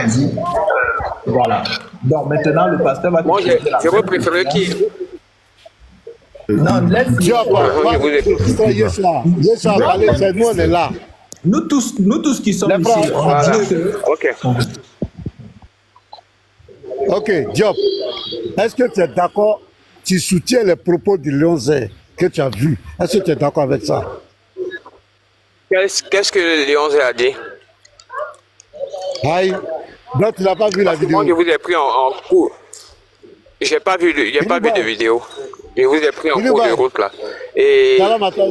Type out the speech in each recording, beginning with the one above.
Vas-y. Voilà. Donc maintenant, le pasteur va te Moi, poser la je vous préfère qui? Non, laisse. Diop, allez, c'est nous, on est là. Nous tous qui sommes Les ici, frères, on Voilà. dit que Ok. Ok, Diop, est-ce que tu es d'accord? Tu soutiens les propos du Lion Zé que tu as vu. Est-ce que tu es d'accord avec ça? Qu'est-ce que le Lion a dit? Aïe. Donc, tu n'as pas vu la vidéo. Moi, je vous ai pris en cours. J'ai pas vu de vidéo. Je vous ai pris en cours de route là. Et Salam à toi,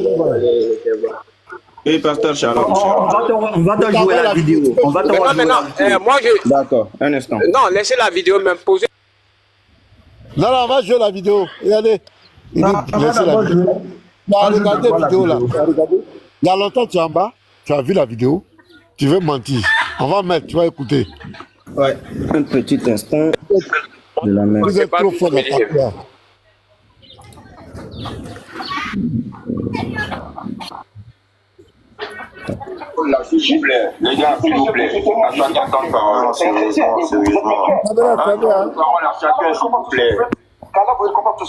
Oui, pasteur Charles. on va te jouer la vidéo. On va te jouer maintenant, moi je. D'accord, un instant. Non, laissez la vidéo même poser. Non, on va jouer la vidéo. Regardez. Il dit, laissez la vidéo. Non, regardez la vidéo là. Il y a longtemps, tu es en bas. Tu as vu la vidéo. Tu veux mentir. On va mettre, tu vas écouter. Ouais, un petit instant. De la même. Vous êtes trop fort dans ta peur. Là, s'il vous plaît, les gars, s'il vous plaît, à chacun temps de parole, sérieusement. Parole à chacun, s'il vous plaît. Kala, vous récompensez tout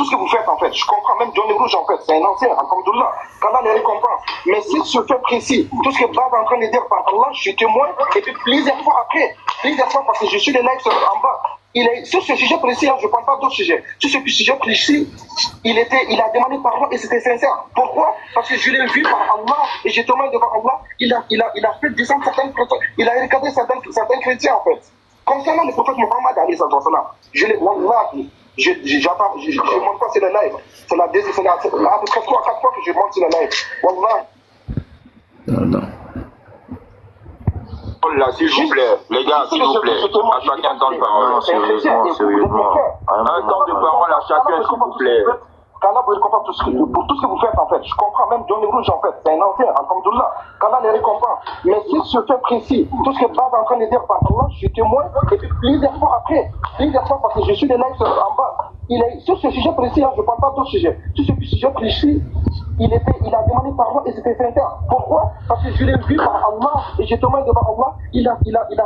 ce que vous faites en fait. Je comprends, même Johnny Rouge en fait, c'est un ancien, alhamdoulilah. Kala les récompense. Mais sur ce fait précis, tout ce que Bab est en train de dire par Allah, je suis témoin, et puis plusieurs fois après, plusieurs fois parce que je suis les lives en bas. Sur ce sujet précis, je ne parle pas d'autres sujets. Sur ce sujet précis, il a demandé pardon et c'était sincère. Pourquoi? Parce que je l'ai vu par Allah et j'ai témoin devant Allah. Il a fait descendre certaines personnes, il a regardé certains chrétiens en fait. Concernant le prophète Mohammed, je l'ai, Wallah, je monte pas sur le live. C'est à peu près 3-4 fois que je monte sur le live. Wallah. Non. Là, s'il vous plaît, les gars, s'il vous plaît, à chacun temps de parole, sérieusement. Un temps de parole à chacun, s'il vous plaît. Kala, vous récompensez pour tout ce que vous faites en fait. Je comprends, même Johnny Rouge en fait, c'est un ancien, alhamdoulilah. Kala les récompense. Mais sur ce fait précis, tout ce que Bab est en train de dire par Allah, je suis témoin, et puis plusieurs fois après, parce que je suis des lives en bas. Sur ce sujet précis, je ne parle pas d'autres sujets. Sur ce sujet précis, il a demandé pardon et c'était sincère. Pourquoi? Parce que je l'ai vu par Allah et j'ai témoin devant Allah. Il a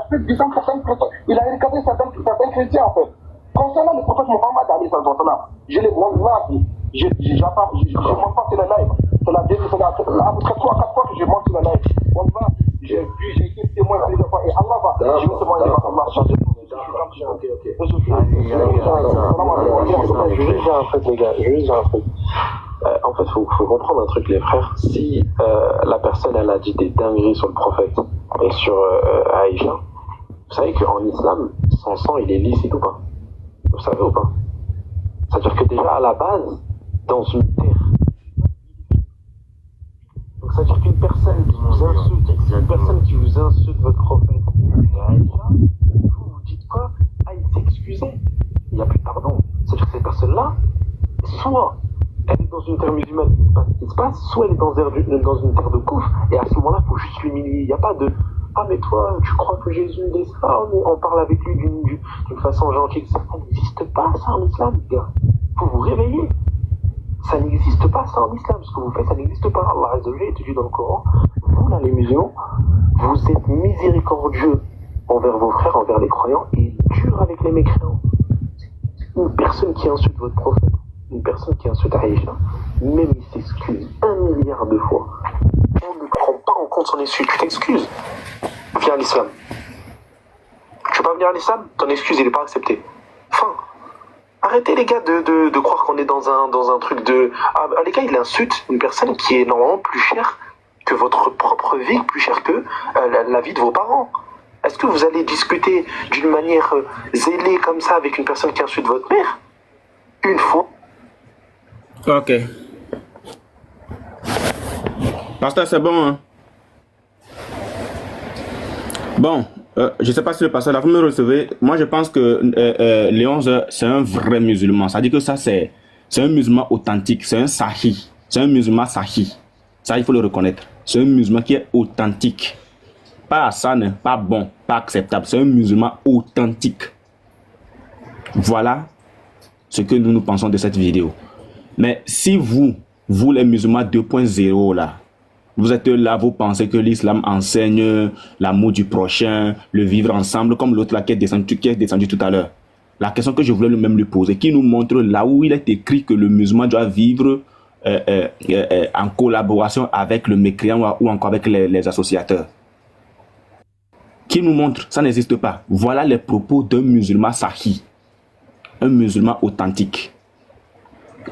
fait descendre certaines personnes, il a regardé certains chrétiens en fait. Concernant le prophète Mohammed, je l'ai, Wallah, je monte pas sur le live. C'est à peu près 3-4 fois que je monte sur le live. Wallah, j'ai été témoin plusieurs fois et Allah va. Je vais témoigner devant Allah. Je vais dire un truc, les gars. En fait, faut comprendre un truc, les frères. Si la personne, elle a dit des dingueries sur le prophète et sur Aïcha, vous savez qu'en islam, son sang, il est licite ou pas? Vous savez ou pas? C'est-à-dire que déjà, à la base, dans une terre, donc c'est-à-dire qu'une personne qui vous insulte votre prophète, vous dites quoi? Ah, il s'est excusé. Il n'y a plus de pardon. C'est-à-dire que cette personne-là, soit elle est dans une terre musulmane qui se passe, soit elle est dans une terre de couf, et à ce moment-là, il faut juste l'humilier. Il n'y a pas de ah, mais toi, tu crois que Jésus est ça? On parle avec lui d'une façon gentille. Ça n'existe pas, ça, en islam, les gars. Il faut vous réveiller. Ça n'existe pas, ça, en islam. Ce que vous faites, ça n'existe pas. Allah Azza wa Jalla te dit dans le Coran, vous, là, les musulmans, vous êtes miséricordieux envers vos frères, envers les croyants, et dur avec les mécréants. Une personne qui insulte votre prophète, une personne qui insulte Aïcha, même il s'excuse 1 milliard de fois. On ne prend pas en compte son excuse. Tu t'excuses. Viens à l'islam. Tu veux pas venir à l'islam? Ton excuse, il n'est pas accepté. Fin. Arrêtez, les gars, de croire qu'on est dans un truc de... Ah, les gars, il insulte une personne qui est normalement plus chère que votre propre vie, plus chère que la vie de vos parents. Est-ce que vous allez discuter d'une manière zélée comme ça avec une personne qui insulte votre mère? Une fois. Ok. Pasteur, c'est bon, hein? Bon, je ne sais pas si le pasteur, là, vous me recevez. Moi, je pense que Léon, c'est un vrai musulman. Ça dit que ça, c'est un musulman authentique. C'est un sahih. C'est un musulman sahih. Ça, il faut le reconnaître. C'est un musulman qui est authentique. Pas Hassan, pas bon, pas acceptable. C'est un musulman authentique. Voilà ce que nous pensons de cette vidéo. Mais si vous les musulmans 2.0 là, Vous êtes là, vous pensez que l'islam enseigne l'amour du prochain, le vivre ensemble, comme l'autre là qui est descendu tout à l'heure. La question que je voulais même lui poser, qui nous montre là où il est écrit que le musulman doit vivre en collaboration avec le mécréant ou encore avec les associateurs. Qui nous montre? Ça n'existe pas. Voilà les propos d'un musulman sahih, un musulman authentique.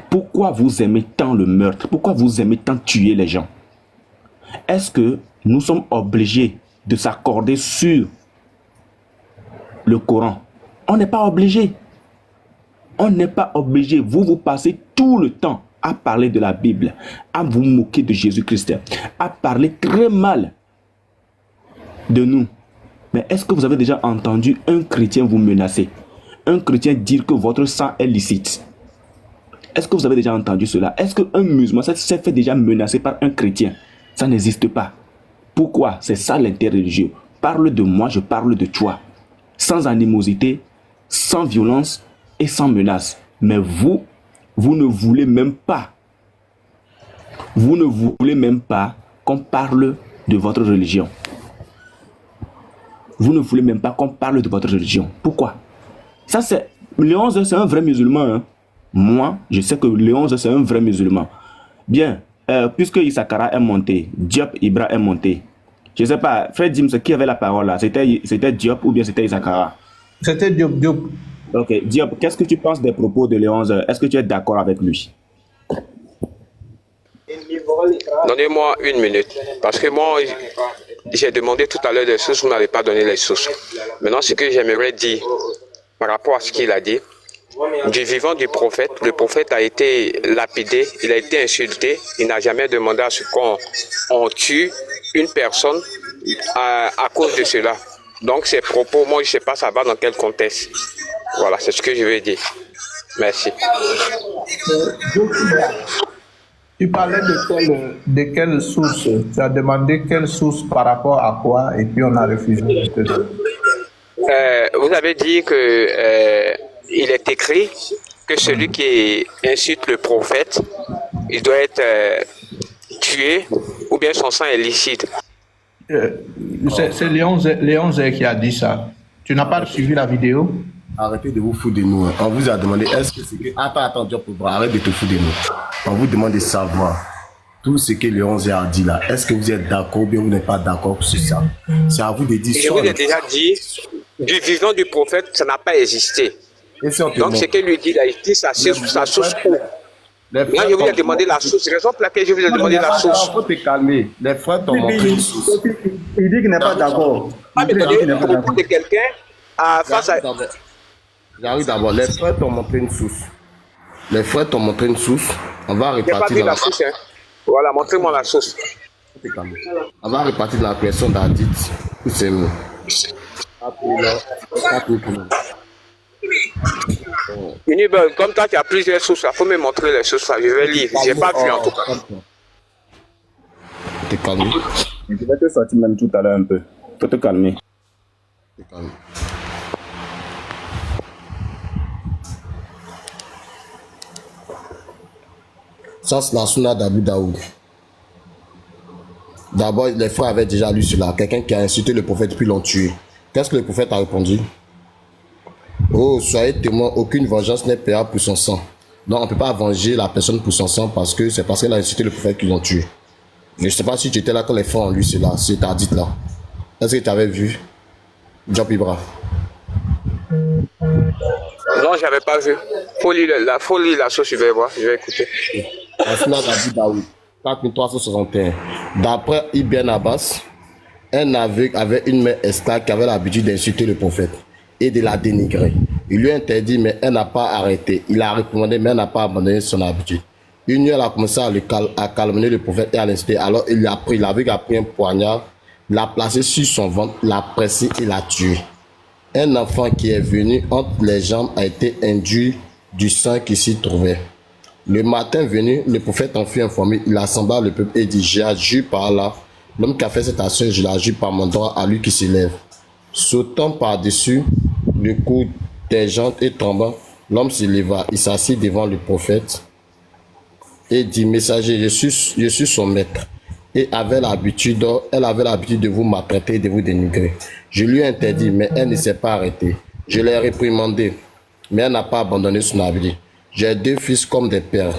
Pourquoi vous aimez tant le meurtre? Pourquoi vous aimez tant tuer les gens? Est-ce que nous sommes obligés de s'accorder sur le Coran? On n'est pas obligé. On n'est pas obligé. Vous passez tout le temps à parler de la Bible, à vous moquer de Jésus-Christ, à parler très mal de nous. Mais est-ce que vous avez déjà entendu un chrétien vous menacer? Un chrétien dire que votre sang est licite? Est-ce que vous avez déjà entendu cela? Est-ce qu'un musulman s'est fait déjà menacer par un chrétien? Ça n'existe pas. Pourquoi? C'est ça l'interreligieux. Parle de moi, je parle de toi. Sans animosité, sans violence et sans menace. Mais vous ne voulez même pas. Vous ne voulez même pas qu'on parle de votre religion. Vous ne voulez même pas qu'on parle de votre religion. Pourquoi? Ça c'est... Léon, c'est un vrai musulman. Hein? Moi, je sais que Léon, c'est un vrai musulman. Bien, puisque Issakara est monté, Diop Ibra est monté. Je ne sais pas, Fred Dims, qui avait la parole là? C'était Diop ou bien c'était Issakara? C'était Diop. Ok, Diop, qu'est-ce que tu penses des propos de Léon? Est-ce que tu es d'accord avec lui? Donnez-moi une minute. Parce que moi, j'ai demandé tout à l'heure des sources, vous ne m'avez pas donné les sources. Maintenant, ce que j'aimerais dire par rapport à ce qu'il a dit, du vivant du prophète, le prophète a été lapidé, il a été insulté, il n'a jamais demandé à ce qu'on tue une personne à cause de cela. Donc ces propos, moi je ne sais pas ça va dans quel contexte. Voilà, c'est ce que je veux dire. Merci. Tu parlais de quelle source? Tu as demandé quelle source par rapport à quoi et puis on a refusé. Vous avez dit que il est écrit que celui qui insulte le prophète, il doit être tué ou bien son sang est licite. C'est Léon Zé qui a dit ça. Tu n'as pas suivi la vidéo? Arrêtez de vous foutre de nous. On vous a demandé, est-ce que c'est que... Attends, Diop, arrête de te foutre de nous. On vous demande de savoir tout ce que Léon Zé a dit là. Est-ce que vous êtes d'accord ou bien vous n'êtes pas d'accord sur ça? C'est à vous de dire... Je vous ai déjà dit, du vivant du prophète, ça n'a pas existé. Donc ce que lui dit, il dit sa source où? Là, je vous ai demandé la source. Raison pour laquelle je vous ai demandé la source. Il faut te calmer. Les frères t'ont montré une source. Il dit qu'il n'est pas d'accord. Ah, mais le propos de quelqu'un face à... J'arrive d'abord. Les frères t'ont montré une source. Les frères t'ont montré une source. On va Il n'y a pas répartir vu dans la source. Hein. Voilà, montrez-moi la source. On va répartir dans la question d'Adit. C'est mieux. Comme toi, tu as plusieurs sources, il faut me montrer les sources. Je vais lire. Je n'ai pas vu en tout cas. T'es calmé. Je vais te sortir même tout à l'heure un peu. Faut te calmer. T'es calmé. Ça, c'est la sunna d'Abu Daoud. D'abord, les frères avaient déjà lu cela. Quelqu'un qui a insulté le prophète puis l'ont tué. Qu'est-ce que le prophète a répondu? Oh, soyez témoins, aucune vengeance n'est payable pour son sang. Donc, on ne peut pas venger la personne pour son sang parce que c'est parce qu'elle a insulté le prophète qu'ils l'ont tué. Je ne sais pas si tu étais là quand les frères ont lu cela, c'est dit là. Est-ce que tu avais vu Diop Ibra? Non, je n'avais pas vu. Faut lire la source, je vais voir, je vais écouter. La sunna d'Abu Daoud, 4361. D'après Ibn Abbas, un aveugle avait une mère esclave qui avait l'habitude d'insulter le prophète et de la dénigrer. Il lui a interdit, mais elle n'a pas arrêté. Il a recommandé, mais elle n'a pas abandonné son habitude. Une nuit, elle a commencé à calmer le prophète et à l'insulter. Alors, l'aveugle a pris un poignard, l'a placé sur son ventre, l'a pressé et l'a tué. Un enfant qui est venu entre les jambes a été induit du sang qui s'y trouvait. Le matin venu, le prophète en fut informé. Il assembla le peuple et dit, j'ai juré par Allah, l'homme qui a fait cette action, je la jure par mon droit à lui qui s'élève. Sautant par-dessus le cou des jantes et tombant, l'homme se leva. Il s'assit devant le prophète et dit, messager, je suis son maître. et elle avait l'habitude de vous maltraiter et de vous dénigrer. Je lui ai interdit, mais elle ne s'est pas arrêtée. Je l'ai réprimandée, mais elle n'a pas abandonné son habitude. J'ai 2 fils comme des perles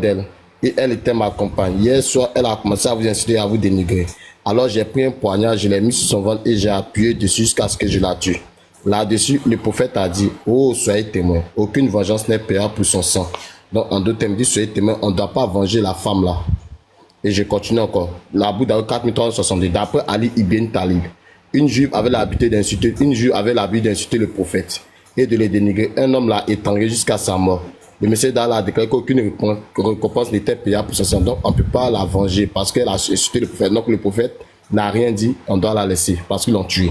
d'elle. Et elle était ma compagne. Hier soir, elle a commencé à vous insulter et à vous dénigrer. Alors j'ai pris un poignard, je l'ai mis sur son ventre et j'ai appuyé dessus jusqu'à ce que je la tue. Là-dessus, le prophète a dit, oh, soyez témoins, aucune vengeance n'est payable pour son sang. Donc, en d'autres termes, dit, soyez témoins, on ne doit pas venger la femme là. Et je continue encore. La Bouddha 4362. D'après Ali Ibn Talib, une juive avait l'habitude d'insulter le prophète et de le dénigrer. Un homme l'a étranglé jusqu'à sa mort. Le Messie d'Allah a déclaré qu'aucune récompense n'était payable pour son sang. Donc, on ne peut pas la venger parce qu'elle a insulté le prophète. Donc, le prophète n'a rien dit, on doit la laisser parce qu'ils l'ont tué.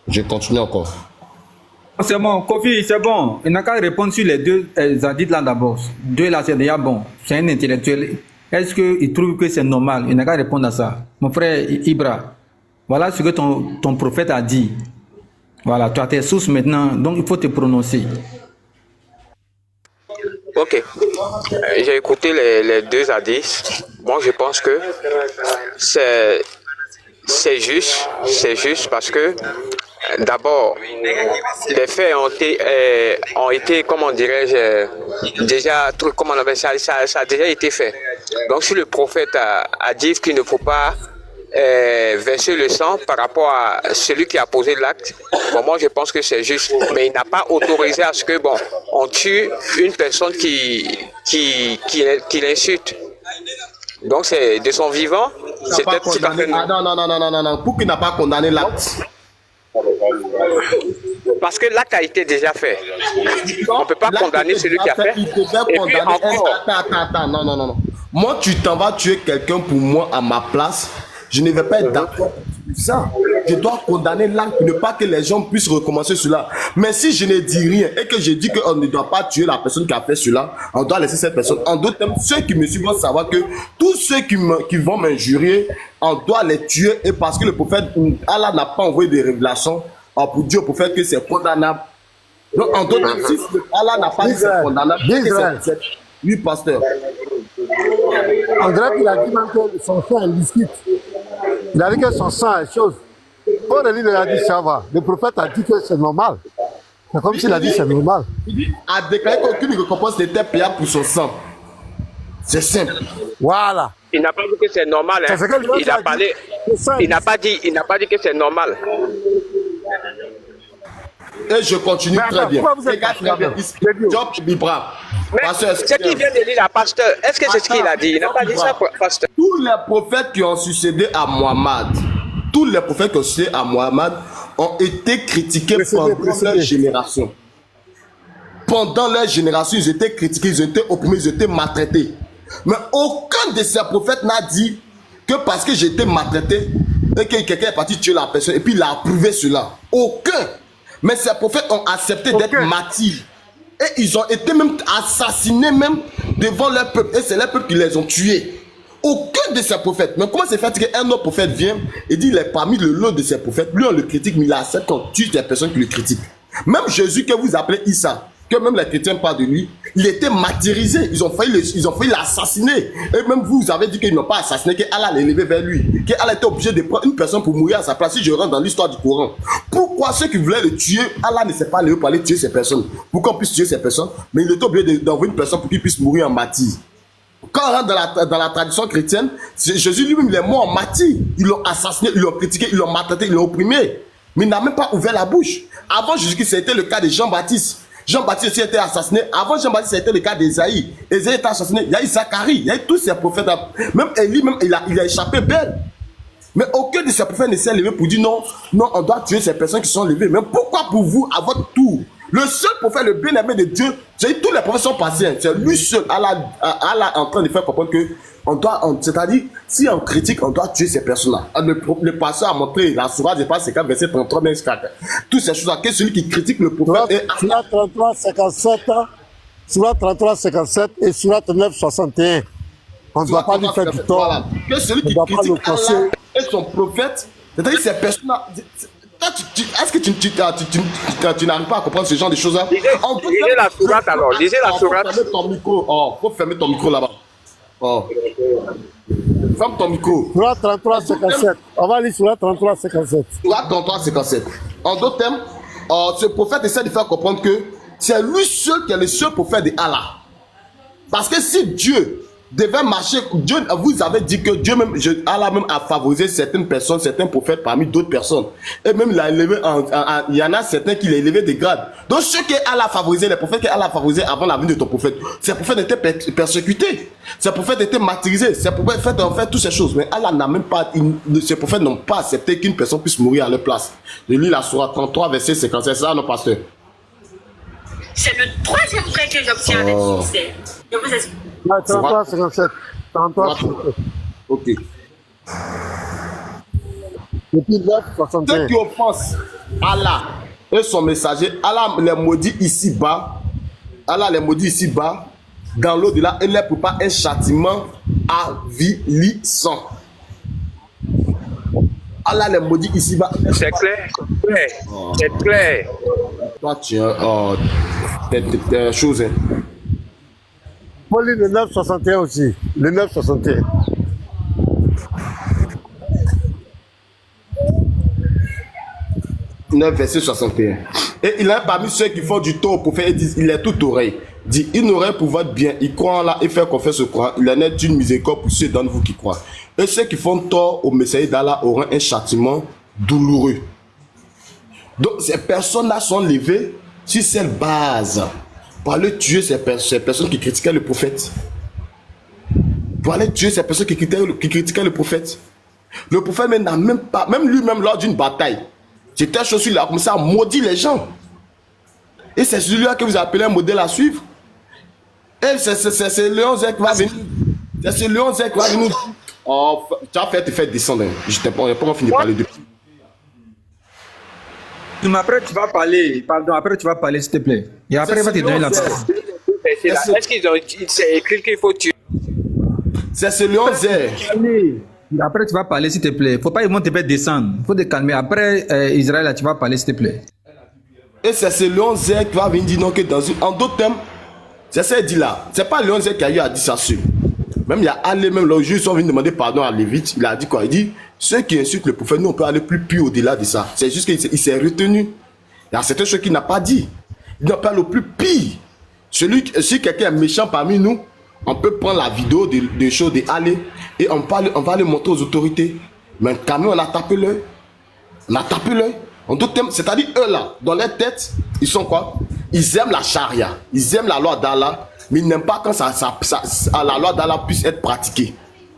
Je continue encore. C'est bon, Kofi, c'est bon. Il n'a qu'à répondre sur les 2 zadis là d'abord. 2 là, c'est déjà bon. C'est un intellectuel. Est-ce qu'il trouve que c'est normal? Il n'a qu'à répondre à ça. Mon frère Ibra, voilà ce que ton prophète a dit. Voilà, tu as tes sources maintenant, donc il faut te prononcer. Ok. J'ai écouté les 2 hadiths. Moi, je pense que c'est juste parce que d'abord, les faits ont été comment dirais-je, déjà, comment on appelle ça, ça a déjà été fait. Donc, si le prophète a dit qu'il ne faut pas verser le sang par rapport à celui qui a posé l'acte, bon, moi je pense que c'est juste, mais il n'a pas autorisé à ce que bon, on tue une personne qui l'insulte. Donc c'est de son vivant, c'est peut-être tout à fait... Non. Pour qu'il n'a pas condamné l'acte. Parce que l'acte a été déjà fait. On ne peut pas condamner celui qui a fait. Il devait condamner. Attends. Non. Moi, tu t'en vas tuer quelqu'un pour moi à ma place. Je ne vais pas être d'accord avec ça. Je dois condamner l'acte pour ne pas que les gens puissent recommencer cela. Mais si je ne dis rien et que je dis qu'on ne doit pas tuer la personne qui a fait cela, on doit laisser cette personne. En d'autres termes, ceux qui me suivent vont savoir que tous ceux qui vont m'injurier, on doit les tuer. Et parce que le prophète, Allah n'a pas envoyé des révélations pour dire au prophète que c'est condamnable. Donc, en d'autres termes, si Allah n'a pas dit que c'est condamnable, c'est oui, pasteur. On dirait qu'il a dit même que son sang est licite. Il a dit que son sang est chose. Paul lui a dit ça va. Le prophète a dit que c'est normal. C'est comme s'il a dit c'est normal. Il a déclaré qu'aucune récompense n'était payable pour son sang. C'est simple. Voilà. Il n'a pas dit que c'est normal. Hein. Il a parlé. Il n'a pas dit que c'est normal. Et je continue très bien. Job Bibra. Ce qui vient de lire la pasteur, est-ce que c'est ce qu'il a dit? Il n'a pas dit ça, pasteur. Tous les prophètes qui ont succédé à Mohammed, ont été critiqués pendant leur génération. Pendant leur génération, ils étaient critiqués, ils étaient opprimés, ils étaient maltraités. Mais aucun de ces prophètes n'a dit que parce que j'étais maltraité et que quelqu'un est parti tuer la personne et puis il a approuvé cela. Aucun. Mais ces prophètes ont accepté d'être martyrs. Et ils ont été même assassinés même devant leur peuple. Et c'est leur peuple qui les ont tués. Aucun de ces prophètes. Mais comment c'est fait qu'un autre prophète vient et dit il est parmi le lot de ces prophètes. Lui on le critique, mais il accepte qu'on tue des personnes qui le critiquent. Même Jésus que vous appelez Issa, que même les chrétiens parlent de lui, il était martyrisé. Ils ont failli l'assassiner. Et même vous avez dit qu'ils n'ont pas assassiné, qu'Allah l'a élevé vers lui. Qu'Allah était obligé de prendre une personne pour mourir à sa place. Si je rentre dans l'histoire du Coran, pourquoi ceux qui voulaient le tuer, Allah ne s'est pas levé pour aller tuer ces personnes, pour qu'on puisse tuer ces personnes, mais il était obligé d'envoyer une personne pour qu'il puisse mourir en martyr. Quand on rentre dans la tradition chrétienne, Jésus lui-même il est mort en martyr. Ils l'ont assassiné, ils l'ont critiqué, ils l'ont maltraité, ils l'ont opprimé. Mais il n'a même pas ouvert la bouche. Avant Jésus-Christ, c'était le cas de Jean-Baptiste. Jean-Baptiste aussi a été assassiné. Avant Jean-Baptiste, c'était le cas d'Ésaïe. Ésaïe était assassiné. Il y a eu Zacharie, il y a eu tous ces prophètes. Même Élie, même, il a échappé belle. Mais aucun de ces prophètes ne s'est levé pour dire non, on doit tuer ces personnes qui sont levées. Mais pourquoi pour vous, à votre tour? Le seul prophète, le bien-aimé de Dieu, tous les prophètes sont passés. C'est lui seul. Allah est en train de faire comprendre que c'est-à-dire, si on critique, on doit tuer ces personnes-là. Le pasteur a montré la sourate de Pâques, verset 33, 4. Toutes ces choses-là, que celui qui critique le prophète est... Sourate 33, 57, Sourate 33, 57 et Sourate 9, 61. On ne doit pas lui faire du tort. Voilà. Que celui qui critique Allah et son prophète, c'est-à-dire ces personnes-là... Est-ce que tu n'arrives pas à comprendre ce genre de choses-là? Lisez la sourate alors, lisez la sourate. Faut fermer ton micro. Oh, faut fermer ton micro là-bas. Oh. ferme ton micro. Surah 33, 57. On va lire Surah 33, 57. Surah 33, 57. En d'autres termes, ce prophète essaie de faire comprendre que c'est lui seul qui est le seul prophète de Allah. Parce que si Dieu devait marcher, Dieu, vous avez dit que Dieu même, Allah même a favorisé certaines personnes, certains prophètes parmi d'autres personnes. Et même il a élevé, il y en a certains qui l'ont élevé des grades. Donc ceux que Allah a favorisé, les prophètes que Allah a favorisé avant la venue de ton prophète, ces prophètes étaient persécutés, ces prophètes étaient martyrisés, ces prophètes ont fait toutes ces choses. Mais Allah n'a même pas, ces prophètes n'ont pas accepté qu'une personne puisse mourir à leur place. Je lis la Sourate 33, verset 57, c'est ça, non, pasteur? C'est le troisième trait que j'obtiens avec succès. Je vous explique. 33, 57. 33, 57. Ok. Depuis 9, 61. Ceux qui offensent Allah et son messager, Allah les maudit ici-bas. Allah les maudit ici-bas, dans l'au-delà, et les prépare un châtiment avilissant. Allah les maudit ici-bas. C'est clair, c'est clair. Toi, tu as des choses. Faut lire le 9, 61 aussi. Le 9, 61. Verset 61. Et il est parmi ceux qui font du tort au prophète et disent, il est tout oreille. Dit, il n'aurait pour votre bien, il croit en là et fait confiance au croix. Il en est d'une miséricorde pour ceux d'entre vous qui croient. Et ceux qui font tort au messager d'Allah auront un châtiment douloureux. Donc ces personnes-là sont levées sur cette base pour aller tuer ces personnes qui critiquaient le prophète. Pour aller tuer ces personnes qui critiquaient le prophète. Le prophète n'a même pas, même lui-même lors d'une bataille, c'était chose il a commencé à maudire les gens. Et c'est celui-là que vous appelez un modèle à suivre. Et c'est Léon Zek qui va venir. C'est ce Léon Zek qui va venir. Oh, tu as fait te faire descendre. Je n'ai pas fini de parler depuis. Mais après, tu vas parler. Pardon, après, tu vas parler, s'il te plaît. Et après, il va te donner la parole. Est-ce qu'ils ont écrit qu'il faut tuer? C'est ce Léon Zek. Après, tu vas parler, s'il te plaît. Il ne faut pas, ils vont te faire descendre. Il faut te calmer. Après, Israël, là, tu vas parler, s'il te plaît. Et c'est ce Léon Zek qui va venir dire non, que dans une... En d'autres termes, c'est ça qu'il dit là. C'est pas Léon Zek qui a eu à dire ça seul. Même il y a allé, même le juge sont venus demander pardon à Lévite. Il a dit quoi? Il dit, ceux qui insultent le prophète, nous on peut aller plus au-delà de ça. C'est juste qu'il s'est retenu. Il y a certaines choses qu'il n'a pas dit. Il n'a pas le plus pire. Si quelqu'un est méchant parmi nous, on peut prendre la vidéo des choses de aller et on va le montrer aux autorités. Mais quand même, on a tapé l'œil. On a tapé l'œil. En d'autres termes, c'est-à-dire eux là, dans leur tête, ils sont quoi? Ils aiment la charia, ils aiment la loi d'Allah, mais ils n'aiment pas quand la loi d'Allah puisse être pratiquée.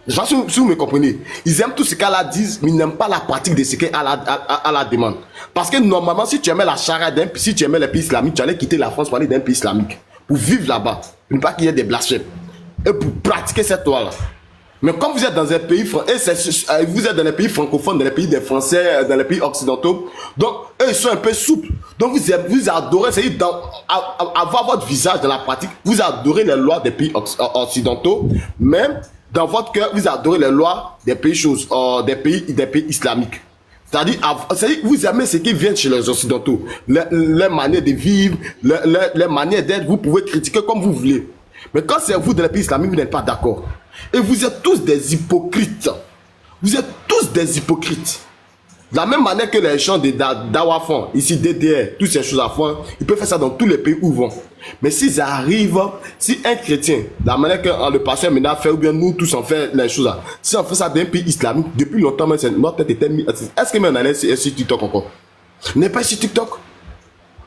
Je sais pas si vous me comprenez. Ils aiment tout ce qu'Allah dit, mais ils n'aiment pas la pratique de ce qu'Allah demande. Parce que normalement, si tu aimais la charia, si tu aimais les pays islamiques, tu allais quitter la France pour aller dans un pays islamique, pour vivre là-bas, pour ne pas qu'il y ait des blasphèmes, et pour pratiquer cette loi-là. Mais comme vous êtes dans un pays, et vous êtes dans les pays francophones, dans les pays des Français, dans les pays occidentaux, donc eux ils sont un peu souples. Donc vous adorez, c'est-à-dire avoir votre visage dans la pratique, vous adorez les lois des pays occidentaux, même dans votre cœur, vous adorez les lois des pays des pays islamiques. C'est-à-dire vous aimez ce qui vient chez les occidentaux, les manières de vivre, les manières d'être, vous pouvez critiquer comme vous voulez. Mais quand c'est vous dans les pays islamiques, vous n'êtes pas d'accord. Et vous êtes tous des hypocrites. Vous êtes tous des hypocrites. De la même manière que les gens de Dawa font, ici DDR, toutes ces choses à faire, ils peuvent faire ça dans tous les pays où ils vont. Mais s'ils arrivent, si un chrétien, de la manière que le pasteur Ménard fait, ou bien nous tous on fait les choses là, si on fait ça dans un pays islamique, depuis longtemps, notre tête était mise. Est-ce que même on est sur TikTok encore? On n'est pas sur TikTok.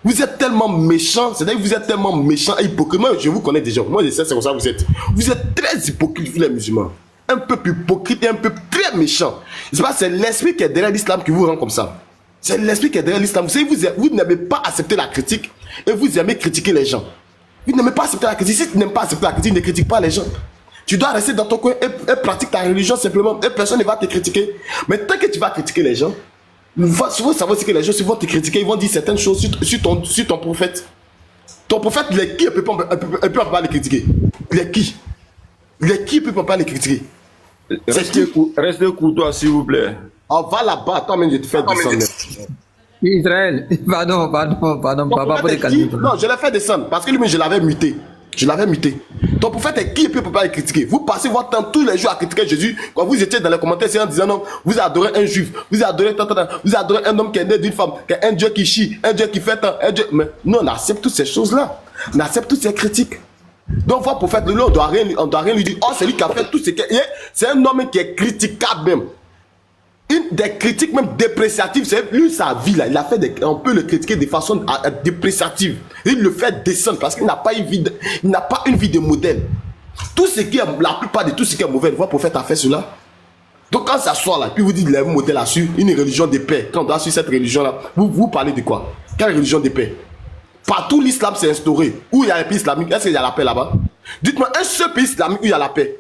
Vous êtes tellement méchant, c'est-à-dire que vous êtes tellement méchant et hypocrite. Moi, je vous connais déjà. Moi, je sais, c'est comme ça que vous êtes. Vous êtes très hypocrite, vous les musulmans. Un peu hypocrite et un peu très méchant. C'est l'esprit qui est derrière l'islam qui vous rend comme ça. C'est l'esprit qui est derrière l'islam. Vous savez, vous n'aimez pas accepter la critique et vous aimez critiquer les gens. Vous n'aimez pas accepter la critique. Si tu n'aimes pas accepter la critique, ne critique pas les gens. Tu dois rester dans ton coin et pratiquer ta religion simplement. Et personne ne va te critiquer. Mais tant que tu vas critiquer les gens, souvent savoir ce que les gens vont te critiquer, ils vont dire certaines choses sur ton prophète. Ton prophète, il est qui? Il peut pas les critiquer. Il est qui? Il est qui? Il peut pas les critiquer. Restez courtois, s'il vous plaît. On va là-bas, toi-même, je te fais descendre. Israël, pardon, papa, pour te calmer. Non, je l'ai fait descendre parce que lui-même, je l'avais muté. Je l'avais muté. Ton prophète est qui et puis peut pas le critiquer. Vous passez votre temps tous les jours à critiquer Jésus. Quand vous étiez dans les commentaires, c'est en disant non, vous adorez un juif, vous adorez un homme qui est né d'une femme, qui est un Dieu qui chie, un Dieu qui fait tant, un Dieu. Mais nous, on accepte toutes ces choses-là. On accepte toutes ces critiques. Donc, votre prophète, on ne doit rien lui dire. Oh, c'est lui qui a fait tout ce qu'il y a. C'est un homme qui est critiquable même. Une des critiques même dépréciatives, c'est lui sa vie là, il a fait on peut le critiquer de façon dépréciative. Il le fait descendre parce qu'il n'a pas une vie de modèle. Tout ce qui est, la plupart de tout ce qui est mauvais, votre prophète a fait cela. Donc quand ça sort là, puis vous dites le modèle a su une religion de paix. Quand on doit suivre cette religion là, vous parlez de quoi? Quelle religion de paix? Partout l'islam s'est instauré. Où il y a les pays islamiques, est-ce qu'il y a la paix là-bas? Dites-moi un seul pays islamique où il y a la paix.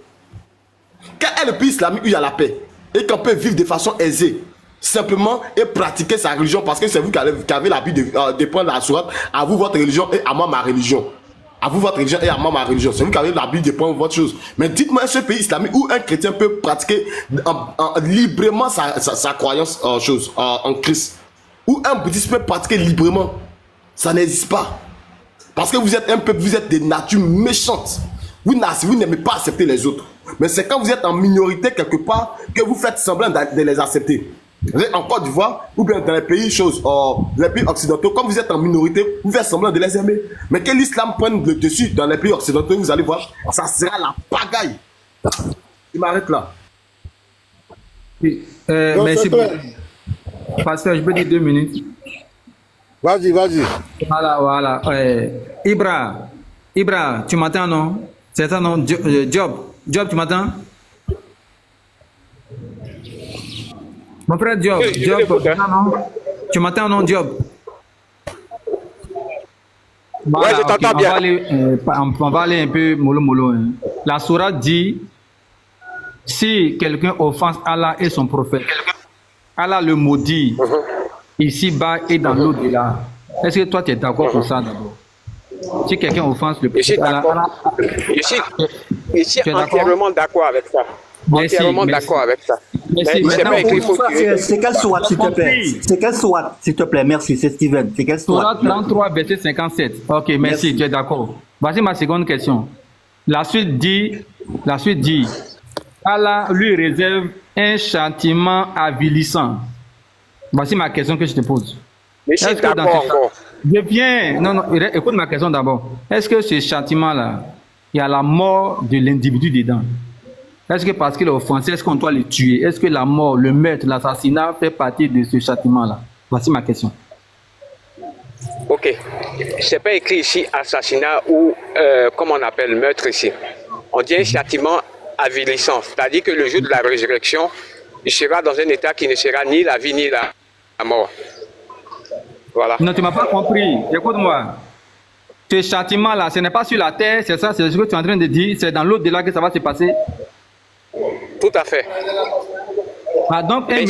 Quel est le pays islamique où il y a la paix? Et qu'on peut vivre de façon aisée, simplement et pratiquer sa religion parce que c'est vous qui avez l'habitude de prendre la sourate, à vous votre religion et à moi ma religion. À vous votre religion et à moi ma religion. C'est vous qui avez l'habitude de prendre votre chose. Mais dites-moi un seul pays islamique où un chrétien peut pratiquer librement sa croyance en Christ. Où un bouddhiste peut pratiquer librement. Ça n'existe pas. Parce que vous êtes un peuple, vous êtes des natures méchantes. Vous n'aimez pas accepter les autres. Mais c'est quand vous êtes en minorité quelque part que vous faites semblant de les accepter. En Côte d'Ivoire, ou bien dans les pays les pays occidentaux, quand vous êtes en minorité, vous faites semblant de les aimer. Mais que l'islam prenne le dessus dans les pays occidentaux, vous allez voir, ça sera la pagaille. Je m'arrête là. Oui, merci beaucoup. Pasteur, je peux dire 2 minutes. Vas-y. Voilà. Ibra, tu m'entends, non? C'est ça, non? Job, tu m'entends? Mon frère Job, non? Tu m'entends, non, Job? Voilà, ouais, je t'entends bien. On va aller un peu mollo. Hein. La sourate dit, si quelqu'un offense Allah et son prophète, Allah le maudit ici-bas et dans l'au-delà. Est-ce que toi, tu es d'accord pour ça d'abord? Si quelqu'un offense le prophète, je suis entièrement d'accord avec ça. Entièrement d'accord avec ça. C'est quelle sourate, s'il te plaît? C'est quelle sourate, s'il te plaît? Merci, c'est Steven. C'est quelle sourate? Sourate 33, verset 57. Ok, merci, tu es d'accord. Voici ma seconde question. La suite dit, Allah lui réserve un châtiment avilissant. Voici ma question que je te pose. Mais je suis d'accord encore. Non, écoute ma question d'abord. Est-ce que ce châtiment-là, il y a la mort de l'individu dedans? Est-ce que parce qu'il est offensé, est-ce qu'on doit le tuer? Est-ce que la mort, le meurtre, l'assassinat fait partie de ce châtiment-là? Voici ma question. Ok. C'est pas écrit ici assassinat ou, comment on appelle, meurtre ici. On dit un châtiment avilissant. C'est-à-dire que le jour de la résurrection, il sera dans un état qui ne sera ni la vie ni la mort. Voilà. Non, tu ne m'as pas compris. Écoute-moi. Ce châtiment-là, ce n'est pas sur la terre, c'est ça, c'est ce que tu es en train de dire, c'est dans l'au-delà que ça va se passer. Tout à fait. Ah, donc, un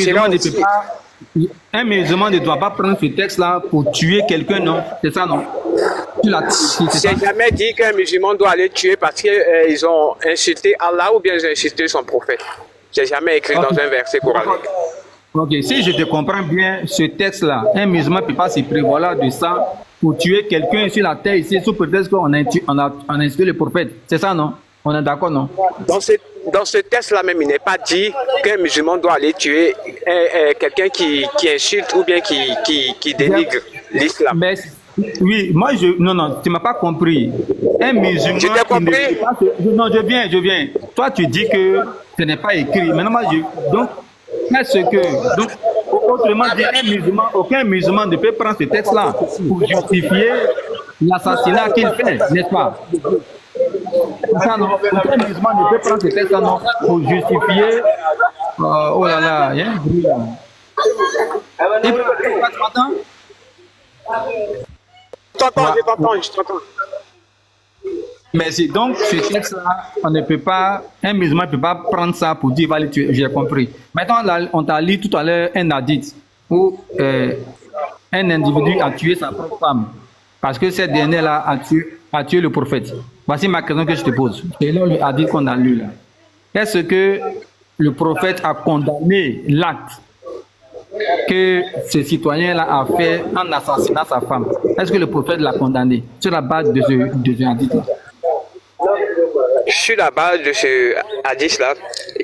musulman ne doit pas prendre ce texte-là pour tuer quelqu'un, non? C'est ça, non? C'est jamais dit qu'un musulman doit aller tuer parce qu'ils ont insulté Allah ou bien ils ont insulté son prophète. C'est jamais écrit dans un verset coranique. Ok, si je te comprends bien, ce texte-là, un musulman ne peut pas se prévaloir de ça pour tuer quelqu'un sur la terre ici, sous prétexte qu'on a insulté le prophète. C'est ça, non? On est d'accord, non? Dans ce texte-là même, il n'est pas dit qu'un musulman doit aller tuer quelqu'un qui insulte ou bien qui dénigre l'islam. Oui, moi, non, tu ne m'as pas compris. Un musulman... Je t'ai compris. Non, je viens. Toi, tu dis que ce n'est pas écrit. Maintenant, donc, est-ce que... Donc, autrement dit, aucun musulman ne peut prendre ce texte-là pour justifier l'assassinat qu'il fait, n'est-ce pas? Ça, non. Aucun musulman ne peut prendre ce texte-là non, pour justifier... oh là là, il y a un bruit là. Tu m'entends? Je t'entends. Merci. Donc, ce texte-là, un musulman ne peut pas prendre ça pour dire, va le tuer. J'ai compris. Maintenant, on t'a lu tout à l'heure un hadith où un individu a tué sa propre femme parce que cette dernière-là a tué le prophète. Voici ma question que je te pose. C'est là le hadith qu'on a lu là. Est-ce que le prophète a condamné l'acte que ce citoyen-là a fait en assassinant sa femme? Est-ce que le prophète l'a condamné sur la base de ce hadith-là? sur la base de ce hadith-là,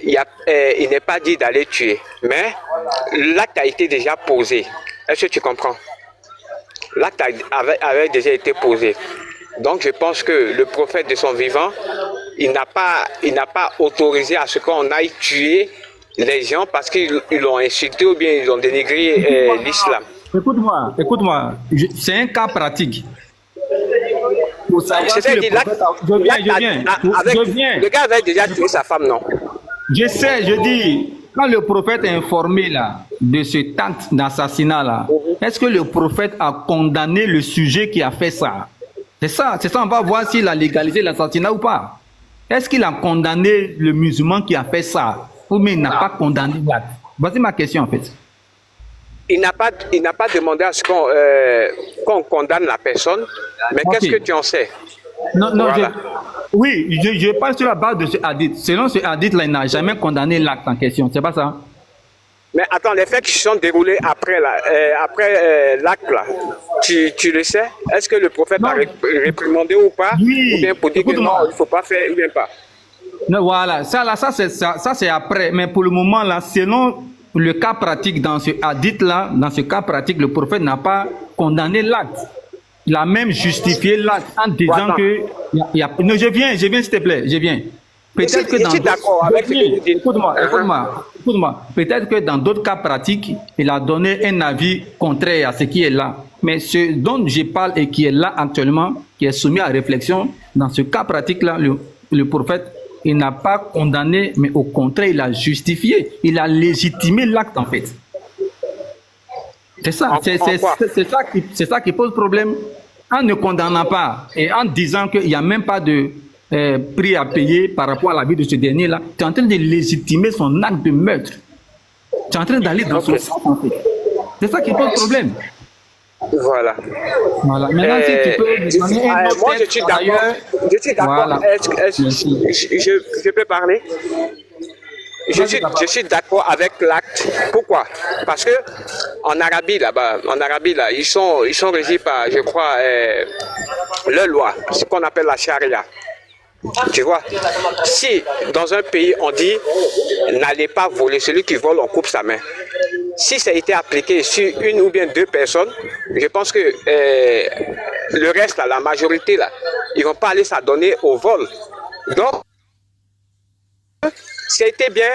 il n'est pas dit d'aller tuer, mais l'acte a été déjà posé. Est-ce que tu comprends? L'acte avait déjà été posé. Donc je pense que le prophète de son vivant, il n'a pas autorisé à ce qu'on aille tuer les gens parce qu'ils l'ont insulté ou bien ils ont dénigré l'islam. Écoute-moi, c'est un cas pratique. C'est-à-dire je viens. Le gars avait déjà tué sa femme, non? Je sais, je dis, quand le prophète est informé là, de ce acte d'assassinat là, est-ce que le prophète a condamné le sujet qui a fait ça? C'est ça, on va voir s'il a légalisé l'assassinat ou pas. Est-ce qu'il a condamné le musulman qui a fait ça? Ou bien il n'a pas condamné l'acte? Voici ma question en fait. Il n'a pas demandé à ce qu'on condamne la personne, mais qu'est-ce que tu en sais? Non, voilà. Je parle sur la base de ce hadith. Selon ce hadith-là, il n'a jamais condamné l'acte en question, c'est pas ça? Mais attends, les faits qui se sont déroulés après l'acte là, tu le sais? Est-ce que le prophète a réprimandé ou pas? Oui. Ou bien pour dire que non, il ne faut pas faire, ou bien pas? Non, voilà, ça c'est après. Mais pour le moment là, selon le cas pratique dans ce hadith-là, dans ce cas pratique, le prophète n'a pas condamné l'acte. Il a même justifié l'acte en disant que... Non, je viens s'il te plaît, je viens. Peut-être que écoute-moi. Peut-être que dans d'autres cas pratiques, il a donné un avis contraire à ce qui est là. Mais ce dont je parle et qui est là actuellement, qui est soumis à réflexion, dans ce cas pratique-là, le prophète, il n'a pas condamné, mais au contraire, il a justifié. Il a légitimé l'acte, en fait. C'est ça. C'est ça qui pose problème. En ne condamnant pas et en disant qu'il n'y a même pas de prix à payer par rapport à la vie de ce dernier-là, tu es en train de légitimer son acte de meurtre. Tu es en train d'aller dans son sens, en fait. C'est ça qui pose problème. Voilà. Maintenant, si tu peux me donner un autre moi, je suis d'accord. Voilà. Je peux parler? Je suis d'accord avec l'acte. Pourquoi? Parce que en Arabie là-bas, ils sont régis par, je crois, leur loi, ce qu'on appelle la charia. Tu vois, si dans un pays on dit n'allez pas voler, celui qui vole on coupe sa main. Si ça a été appliqué sur une ou bien deux personnes, je pense que le reste, là, la majorité, là, ils vont pas aller s'adonner au vol. Donc, ça a été bien.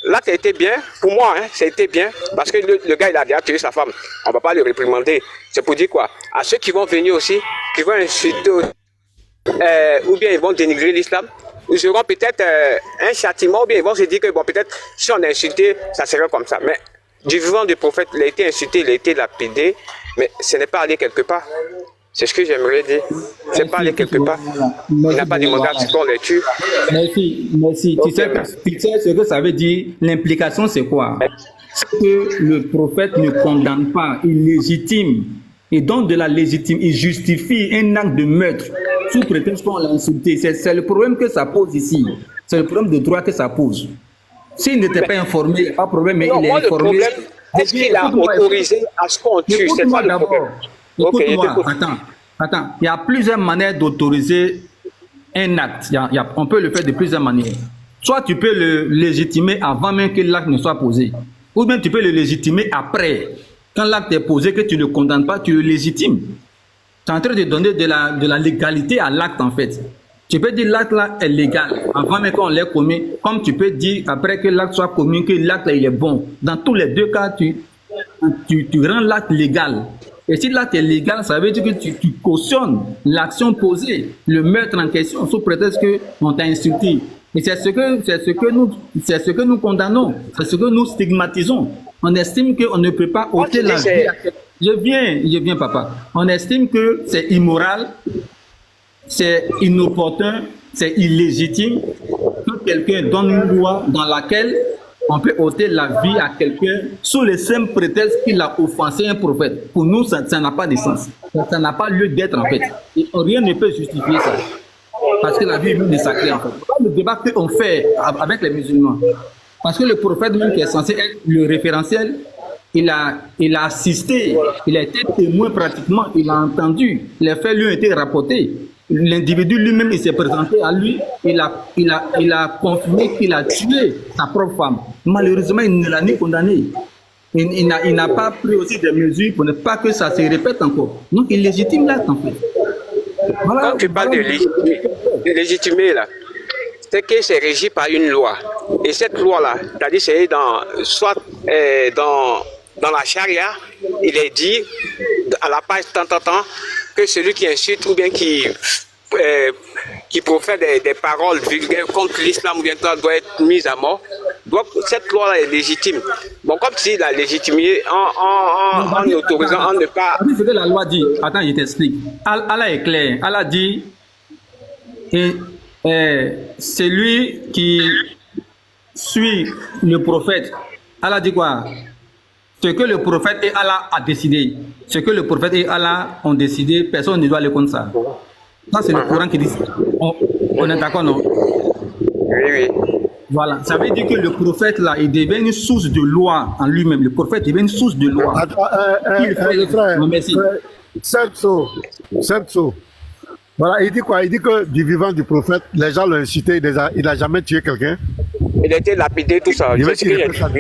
Là, ça a été bien. Pour moi, hein, ça a été bien. Parce que le gars, il a déjà tué sa femme. On ne va pas le réprimander. C'est pour dire quoi? À ceux qui vont venir aussi, qui vont insulter, ou bien ils vont dénigrer l'islam, ils auront peut-être un châtiment, ou bien ils vont se dire que, bon, peut-être, si on a insulté, ça serait comme ça. Mais du vivant du prophète, il a été insulté, il a été lapidé, mais ce n'est pas allé quelque part. C'est ce que j'aimerais dire. C'est pas allé quelque part. Il n'a pas demandé à ce qu'on les tue. Merci. Tu sais ce que ça veut dire? L'implication, c'est quoi? C'est que le prophète ne condamne pas, il légitime. Et donc de la légitime, il justifie un acte de meurtre sous prétexte qu'on l'a insulté. C'est le problème que ça pose ici. C'est le problème de droit que ça pose. S'il n'était pas informé, il n'y a pas de problème, mais il est informé. Est-ce qu'il a autorisé à ce qu'on tue? C'est ça le problème. Écoute-moi, attends. Il y a plusieurs manières d'autoriser un acte. On peut le faire de plusieurs manières. Soit tu peux le légitimer avant même que l'acte ne soit posé. Ou bien tu peux le légitimer après. Quand l'acte est posé, que tu ne condamnes pas, tu le légitimes. Tu es en train de donner de la légalité à l'acte, en fait. Tu peux dire l'acte là est légal avant même qu'on l'ait commis, comme tu peux dire après que l'acte soit commis que l'acte il est bon. Dans tous les deux cas, tu rends l'acte légal. Et si l'acte est légal, ça veut dire que tu cautionnes l'action posée, le meurtre en question, sous prétexte qu'on t'a insulté. Et c'est ce que nous condamnons, c'est ce que nous stigmatisons. On estime qu'on ne peut pas ôter la vie à quelqu'un. Je viens, papa. On estime que c'est immoral, c'est inopportun, c'est illégitime que quelqu'un donne une loi dans laquelle on peut ôter la vie à quelqu'un sous le simple prétexte qu'il a offensé un prophète. Pour nous, ça n'a pas de sens. Ça n'a pas lieu d'être, en fait. Et rien ne peut justifier ça. Parce que la vie est sacrée, en fait. Le débat qu'on fait avec les musulmans. Parce que le prophète même qui est censé être le référentiel, il a assisté, il a été témoin pratiquement, il a entendu, les faits lui ont été rapportés. l'individu lui-même, il s'est présenté à lui, il a confirmé qu'il a tué sa propre femme. Malheureusement, il ne l'a ni condamné. Il n'a pas pris aussi des mesures pour ne pas que ça se répète encore. Donc, il légitime l'acte, en fait. Voilà, quand tu parles de légitimer, là, c'est que c'est régi par une loi. Et cette loi-là, c'est-à-dire c'est soit dans la charia, il est dit à la page tant que celui qui insulte ou bien qui profère des paroles vulgaires contre l'islam ou bien doit être mis à mort. Cette loi-là est légitime. Bon, comme si la légitimité en autorisant, en ne pas... Ce que la loi dit, attends, je t'explique. Allah est clair. Allah dit, c'est lui qui suit le prophète. Allah dit quoi? Ce que le prophète et Allah a décidé. Ce que le prophète et Allah ont décidé, personne ne doit aller contre ça. Ça, c'est le Coran qui dit ça. On est d'accord, non? Oui. Voilà. Ça veut dire que le prophète, là, il devient une source de loi en lui-même. Le prophète devient une source de loi. Merci. Semso. Voilà, il dit quoi? Il dit que du vivant du prophète, les gens l'ont incité, il n'a jamais tué quelqu'un. Il a été lapidé, tout ça. Il veut tirer ça.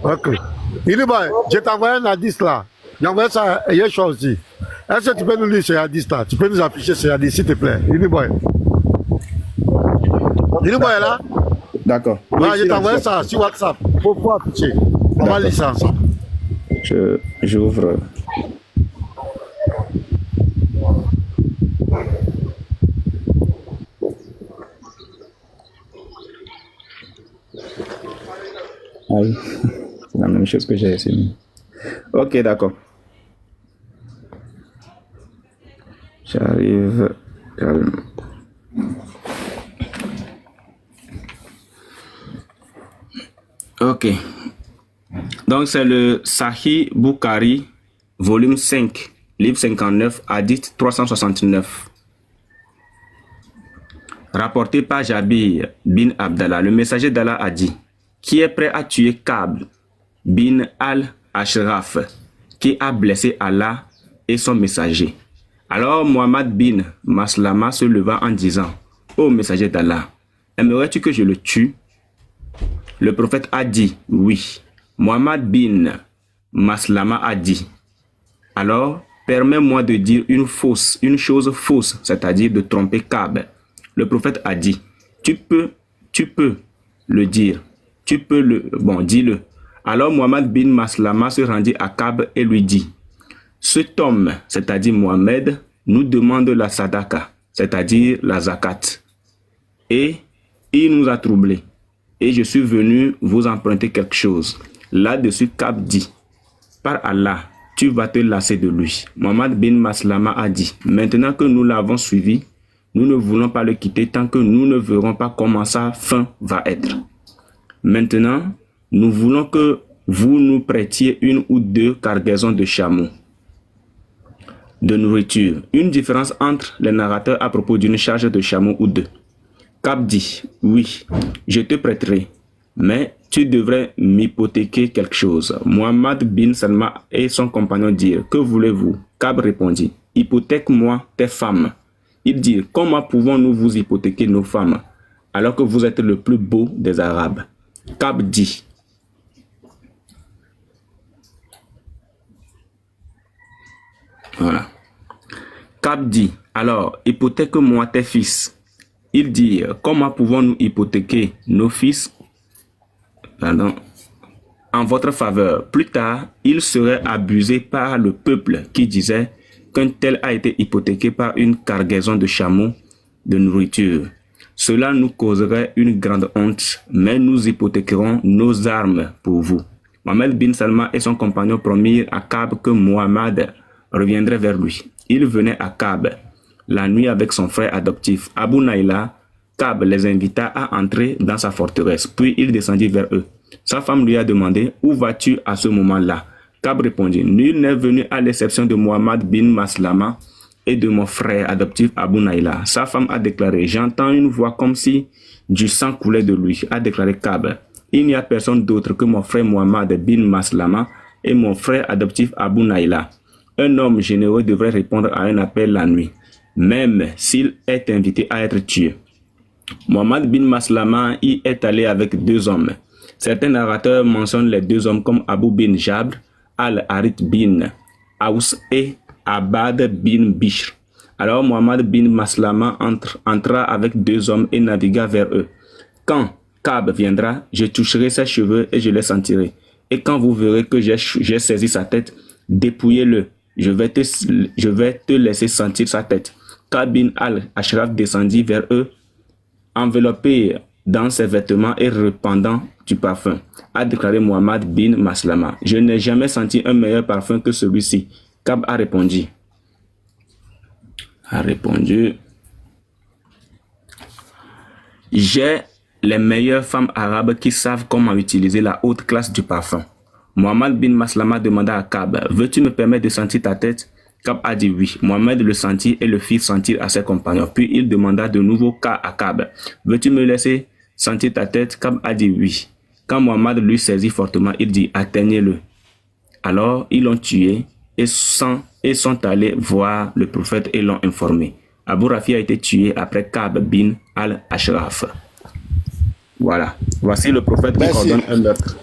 Ok. Il dit, je t'ai envoyé un hadith là. J'ai envoyé ça hier soir aussi. Est-ce que tu peux nous lire ce hadith là? Tu peux nous afficher ce hadith, s'il te plaît? Il dit, là? D'accord. Voilà, je t'ai envoyé ça sur WhatsApp. Pour afficher. On va lire ça ensemble. J'ouvre. Aïe. C'est la même chose que j'ai essayé. Ok, d'accord. J'arrive. Ok. Donc, c'est le Sahih Bukhari, volume 5, livre 59, hadith 369. Rapporté par Jabir bin Abdallah, le messager d'Allah a dit: qui est prêt à tuer Ka'b bin al-Ashraf, qui a blessé Allah et son messager. Alors Muhammad bin Maslama se leva en disant: ô messager d'Allah, aimerais-tu que je le tue? Le prophète a dit: oui. Muhammad bin Maslama a dit: alors permets-moi de dire une chose fausse, c'est-à-dire de tromper Ka'b. Le prophète a dit: tu peux le dire. Dis-le. Alors Muhammad bin Maslama se rendit à Ka'b et lui dit: cet homme, c'est-à-dire Mohamed, nous demande la sadaka, c'est-à-dire la zakat. Et il nous a troublés. Et je suis venu vous emprunter quelque chose. Là-dessus, Ka'b dit: par Allah, tu vas te lasser de lui. Muhammad bin Maslama a dit: maintenant que nous l'avons suivi, nous ne voulons pas le quitter tant que nous ne verrons pas comment sa fin va être. Maintenant, nous voulons que vous nous prêtiez une ou deux cargaisons de chameaux de nourriture. Une différence entre les narrateurs à propos d'une charge de chameaux ou deux. Ka'b dit: oui, je te prêterai, mais tu devrais m'hypothéquer quelque chose. Muhammad bin Salma et son compagnon dirent: que voulez-vous? Ka'b répondit: hypothèque-moi tes femmes. Ils dirent: comment pouvons-nous vous hypothéquer nos femmes alors que vous êtes le plus beau des Arabes? Ka'b dit: voilà. Ka'b dit: alors hypothèque-moi tes fils. Ils dirent: comment pouvons-nous hypothéquer nos fils en votre faveur? Plus tard, il serait abusé par le peuple qui disait qu'un tel a été hypothéqué par une cargaison de chameaux de nourriture. Cela nous causerait une grande honte, mais nous hypothéquerons nos armes pour vous. Mohammed bin Salma et son compagnon promirent à Ka'b que Muhammad reviendrait vers lui. Il venait à Ka'b la nuit avec son frère adoptif Abu Naïla. Ka'b les invita à entrer dans sa forteresse, puis il descendit vers eux. Sa femme lui a demandé: où vas-tu à ce moment-là? Ka'b répondit: nul n'est venu à l'exception de Muhammad bin Maslama et de mon frère adoptif Abu Naïla. Sa femme a déclaré: j'entends une voix comme si du sang coulait de lui. A déclaré Ka'b: il n'y a personne d'autre que mon frère Muhammad bin Maslama et mon frère adoptif Abu Naïla. Un homme généreux devrait répondre à un appel la nuit, même s'il est invité à être tué. Mohammed bin Maslama y est allé avec 2 hommes. Certains narrateurs mentionnent les 2 hommes comme Abu bin Jabr, Al-Harith bin Aus et Abad bin Bishr. Alors Mohammed bin Maslama entra avec 2 hommes et navigua vers eux. Quand Ka'b viendra, je toucherai ses cheveux et je les sentirai. Et quand vous verrez que j'ai saisi sa tête, dépouillez-le. Je vais te laisser sentir sa tête. Ka'b bin al-Ashraf descendit vers eux, enveloppé dans ses vêtements et répandant du parfum, a déclaré Mohammed bin Maslama. Je n'ai jamais senti un meilleur parfum que celui-ci. Ka'b a répondu. J'ai les meilleures femmes arabes qui savent comment utiliser la haute classe du parfum. Mohammed bin Maslama demanda à Ka'b, veux-tu me permettre de sentir ta tête? Ka'b a dit oui. Mohammed le sentit et le fit sentir à ses compagnons. Puis il demanda de nouveau à Ka'b, veux-tu me laisser sentir ta tête? Ka'b a dit oui. Quand Mohammed lui saisit fortement, il dit, atteignez-le. Alors ils l'ont tué et sont allés voir le prophète et l'ont informé. Abu Rafi a été tué après Ka'b bin al-Ashraf. Voilà. Voici le prophète qui ordonne un meurtre.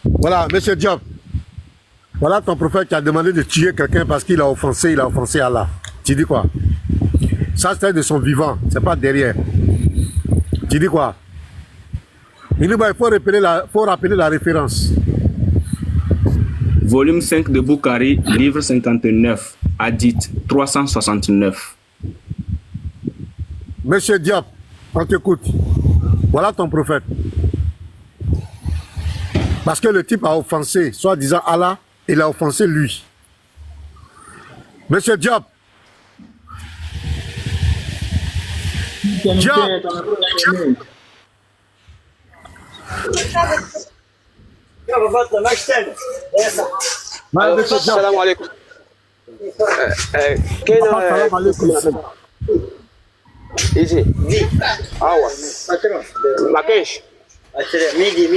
Voilà, monsieur Diop. Voilà ton prophète qui a demandé de tuer quelqu'un parce qu'il a offensé Allah. Tu dis quoi? Ça, c'est de son vivant, c'est pas derrière. Tu dis quoi? Il faut rappeler la référence. Volume 5 de Bukhari, livre 59, hadith 369. Monsieur Diop, on t'écoute. Voilà ton prophète. Parce que le type a offensé, soi-disant Allah, il a offensé lui. Monsieur Diop. Salam alaikum. Easy. Ah ouais. Makesh. Midi.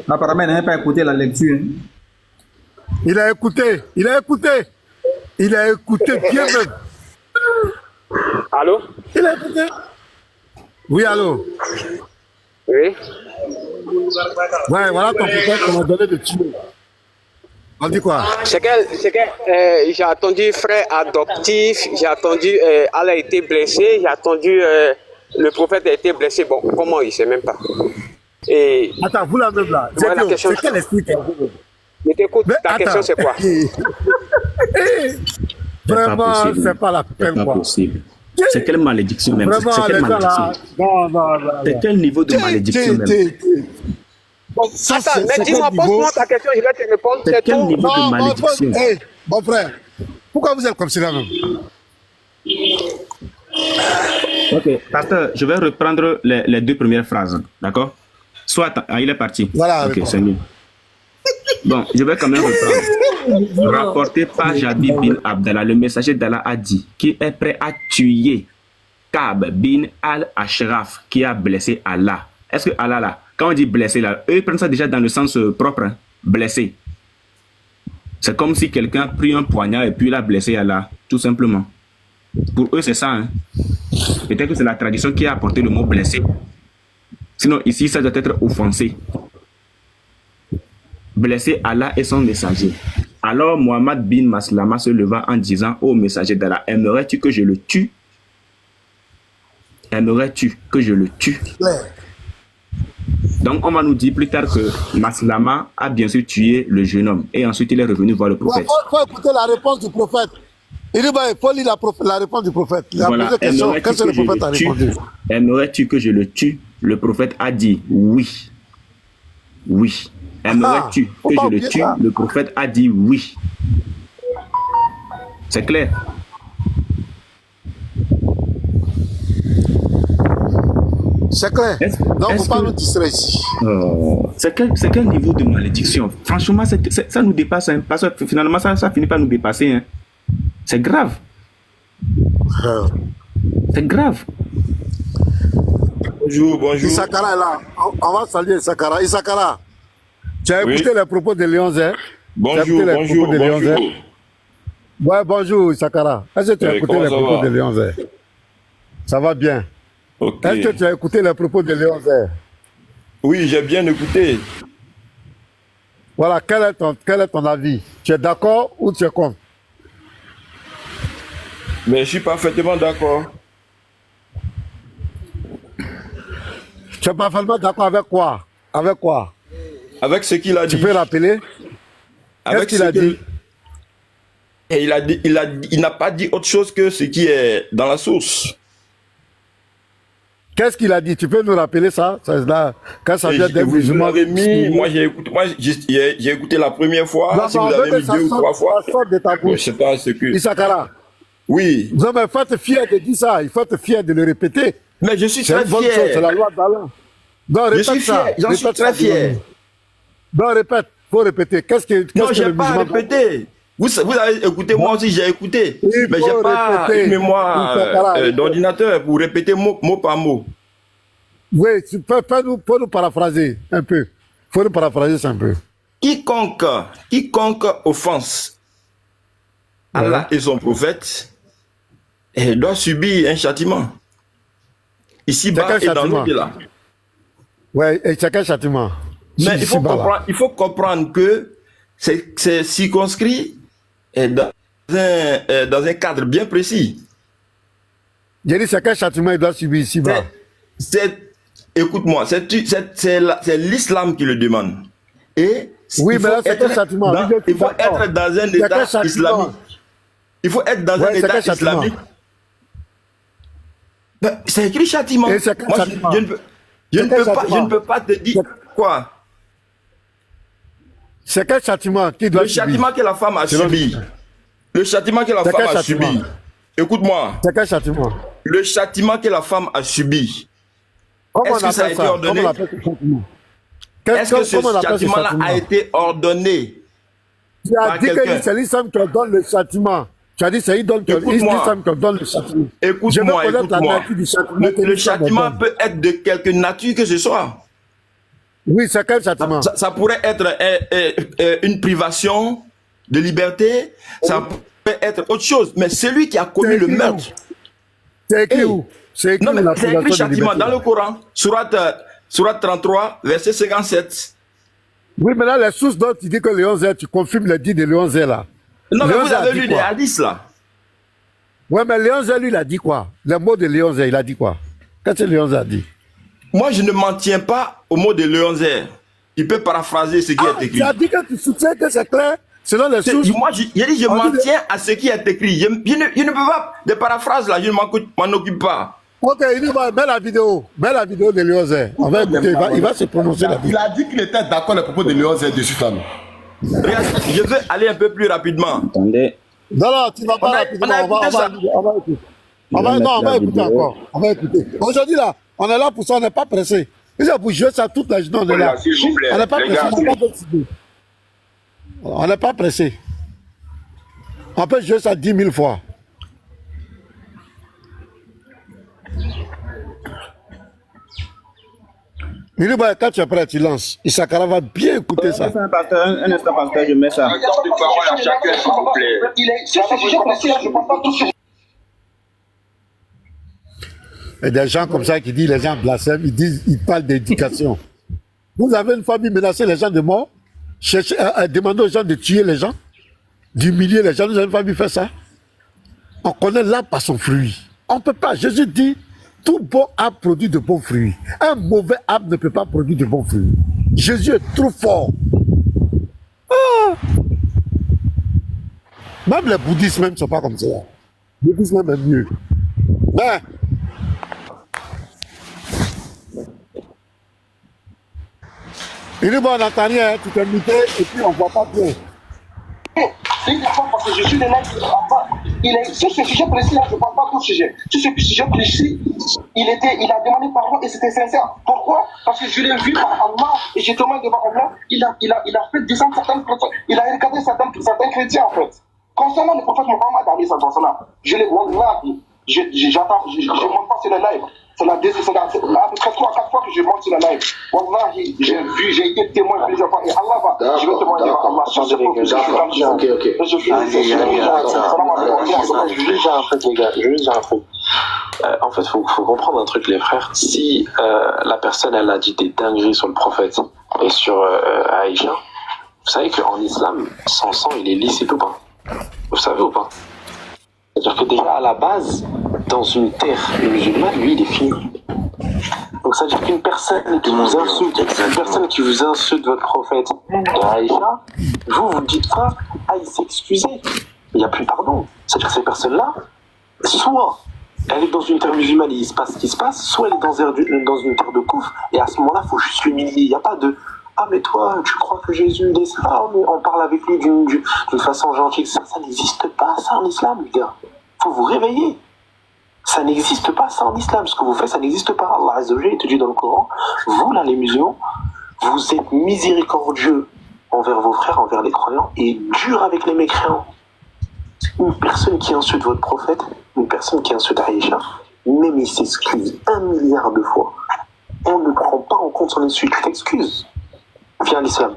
Apparemment, il n'a pas écouté la lecture. Il a écouté bien même. Allô? Il a écouté. Oui, allô? Oui. Ouais, voilà ton prophète qu'on a donné de tuer. On dit quoi? C'est que j'ai attendu frère adoptif, j'ai attendu Allah a été blessé, j'ai attendu le prophète a été blessé. Bon, comment il sait même pas. Et attends, vous la même là. Ouais, la question, c'est quel esprit? Mais t'écoutes, ta question c'est quoi? Vraiment, c'est pas la peine. C'est pas possible. C'est quelle malédiction même? Vraiment, c'est quelle malédiction? Non. C'est quel niveau de malédiction même? Bon, attends, mais dis-moi, pose-moi ta question, je vais te répondre. C'est quel niveau de malédiction? Mon frère, pourquoi vous êtes comme cela même? Ok, pasteur, je vais reprendre les 2 premières phrases, d'accord? Soit, il est parti. Voilà. Ok, c'est mieux. Bon, je vais quand même reprendre. Rapporté par Jabir bin Abdallah, le messager d'Allah a dit qu'il est prêt à tuer Ka'b bin al-Ashraf qui a blessé Allah. Est-ce que Allah là, quand on dit blessé là, eux ils prennent ça déjà dans le sens propre, hein? Blessé. C'est comme si quelqu'un a pris un poignard et puis il a blessé Allah, tout simplement. Pour eux c'est ça. Hein? Peut-être que c'est la tradition qui a apporté le mot blessé. Sinon ici ça doit être offensé. Blessé Allah et son messager. Alors Mohammed bin Maslama se leva en disant au messager d'Allah, aimerais-tu que je le tue? Aimerais-tu que je le tue? Donc on va nous dire plus tard que Maslama a bien sûr tué le jeune homme et ensuite il est revenu voir le prophète. Il faut écouter la réponse du prophète. Il dit, il faut lire la réponse du prophète. Il a voilà. posé question. Qu'est-ce que le prophète a répondu? Aimerais-tu que je le tue? Le prophète a dit oui. Oui. Aimerais-tu que je le tue? Le prophète a dit oui. C'est clair. C'est clair. Donc, il ne faut pas nous distraire ici. C'est quel niveau de malédiction? Franchement, ça nous dépasse. Hein, parce que finalement, ça finit par nous dépasser. Hein. C'est grave. C'est grave. Bonjour. Isakara est là. On va saluer Isakara. Isakara, Tu as écouté les propos de Léon Zé? Bonjour, bonjour, bonjour. Ouais, bonjour, Sakara. Est-ce que tu as écouté comment les ça propos va? de Léon Zé? Ça va bien. Ok. Est-ce que tu as écouté les propos de Léon Zé? Oui, j'ai bien écouté. Voilà, quel est ton avis? Tu es d'accord ou tu es contre? Mais je suis parfaitement d'accord. Tu es parfaitement d'accord avec quoi? Avec quoi? Avec ce qu'il a dit. Tu peux rappeler? Avec Qu'est-ce qu'il a dit? Et il n'a pas dit autre chose que ce qui est dans la source. Qu'est-ce qu'il a dit? Tu peux nous rappeler ça? Quand ça vient des Vous musulmans. l'avez mis, moi j'ai écouté la première fois. Non, Si non, vous avez mis ça 2 ou 3 fois. Ça sort de ta Je ne bouche. sais pas ce que. Isakara. Oui. Non, mais il faut être fier de dire ça. Il faut être fier de le répéter. Mais je suis C'est très une bonne chose. C'est fier. la loi d'Allah. Non, Je répète suis ça. fier. J'en suis Répète très ça. fier. Non, répète. Faut répéter. Non, je n'ai pas répété. Vous avez écouté, moi aussi j'ai écouté. Mais je n'ai pas une mémoire d'ordinateur pour répéter mot par mot. Oui, tu peux nous paraphraser un peu. Il faut nous paraphraser ça un peu. Quiconque offense Allah et son prophète doit subir un châtiment. Ici-bas et dans l'au-delà. Oui, et c'est quel châtiment? Mais il faut comprendre que c'est circonscrit dans un cadre bien précis. J'ai dit, c'est quel châtiment il doit subir ici-bas? Écoute-moi, c'est l'islam qui le demande. Et oui, mais là, c'est quel châtiment? Il faut être dans un état islamique. Il faut être dans un état islamique. C'est écrit châtiment. Moi, je ne peux pas te dire quoi. C'est quel châtiment qui doit subir? Le châtiment que la femme a subi. Le châtiment que la femme a subi. Écoute-moi. C'est quel châtiment? Le châtiment que la femme a subi. Est-ce que ça a été ordonné? Est-ce que ce châtiment-là a été ordonné? Tu as dit que c'est l'islam qui ordonne le châtiment. Tu as dit c'est l'islam qui ordonne le châtiment. Écoute-moi, le châtiment peut être de quelque nature que ce soit. Oui, c'est quel châtiment? Ça pourrait être une privation de liberté, ça peut être autre chose, mais celui qui a commis le meurtre. C'est écrit où? C'est écrit châtiment dans le Coran, Surat 33, verset 57. Oui, mais là, les sources dont tu dis que Léon Zé, tu confirmes les dits de Léon Zé là. Non, mais vous avez lu des hadiths là. Ouais, mais Léon Zé, lui, il a dit quoi? Les mots de Léon Zé, il a dit quoi? Qu'est-ce que Léon Zé a dit? Moi, je ne m'en tiens pas au mot de Léon Zé. Il peut paraphraser ce qui est écrit. Tu as dit que tu soutiens que c'est clair selon les sources. Moi, j'ai dit je m'en tiens à ce qui est écrit. Je ne peux pas, des paraphrases là, je ne m'en occupe pas. Ok, mets la vidéo de Léon Zé. On va écouter, il va se prononcer là-dessus. Il a dit qu'il était d'accord les propos de Léon Zé dessus, Femme. Je veux aller un peu plus rapidement. Attendez. Non, tu vas pas rapidement. On va écouter encore. On va écouter. Aujourd'hui, là, on est là pour ça, on n'est pas pressé. C'est pour jouer ça toute la journée, on est là. On n'est pas pressé, on n'est pas pressé. On peut jouer ça 10 000 fois. Il dit, quand tu es prêt, tu lances. Isakara va bien écouter ça. Un instant, pasteur, je mets ça. Et des gens comme ça qui disent les gens blasphèment, ils parlent d'éducation. Vous avez une famille menacée les gens de mort, demandez aux gens de tuer les gens, d'humilier les gens. Nous avons une famille fait ça. On connaît l'arbre par son fruit. On ne peut pas. Jésus dit, tout bon arbre produit de bons fruits. Un mauvais arbre ne peut pas produire de bons fruits. Jésus est trop fort. Ah. Même les bouddhistes même ne sont pas comme ça. Les bouddhistes même est mieux. Mais il dit, bon, on n'entend rien, tu t'es muté et puis on ne voit pas bien. C'est une fois parce que je suis le mec qui ne parle pas. Sur ce sujet précis, là, je ne parle pas de sujet. Sur ce sujet précis, il a demandé pardon et c'était sincère. Pourquoi? Parce que je l'ai vu par Allah et j'ai demandé devant Allah, il a fait descendre certaines personnes, il a regardé certains chrétiens en fait. Concernant le prophète Mohammed, je l'ai, Wallah, je monte pas sur le live. C'est à peu près 3 4 fois que je monte sur la live. Wallahi, j'ai été témoin plusieurs fois. Et Allah va, je vais témoigner devant Allah. Sur ce point, je suis comme ça. Je veux juste dire un truc, les gars. Je veux juste dire un truc. En fait, faut comprendre un truc, les frères. Si la personne, elle a dit des dingueries sur le prophète et sur Aïcha, vous savez qu'en islam, son sang, il est licite ou pas? Vous savez ou pas? C'est-à-dire que déjà, à la base, dans une terre musulmane, lui, il est fini. Donc, ça veut dire qu'une personne qui vous insulte, votre prophète, Aïcha, vous dites pas, ah, il s'est excusé. Il n'y a plus pardon. C'est-à-dire que ces personnes-là, soit elle est dans une terre musulmane et il se passe ce qui se passe, soit elle est dans une terre de coufre, et à ce moment-là, il faut juste l'humilier. Il n'y a pas de ah, mais toi, tu crois que Jésus est ça? Ah, mais on parle avec lui d'une façon gentille. Ça n'existe pas, ça, en islam, les gars. Faut vous réveiller. Ça n'existe pas, ça, en islam. Ce que vous faites, ça n'existe pas. Allah Azza wa Jalla te dit dans le Coran, vous, là, les musulmans, vous êtes miséricordieux envers vos frères, envers les croyants, et dur avec les mécréants. Une personne qui insulte votre prophète, une personne qui insulte Aïcha, même il s'excuse 1 milliard de fois. On ne prend pas en compte son insulte. Tu t'excuses. Viens à l'islam.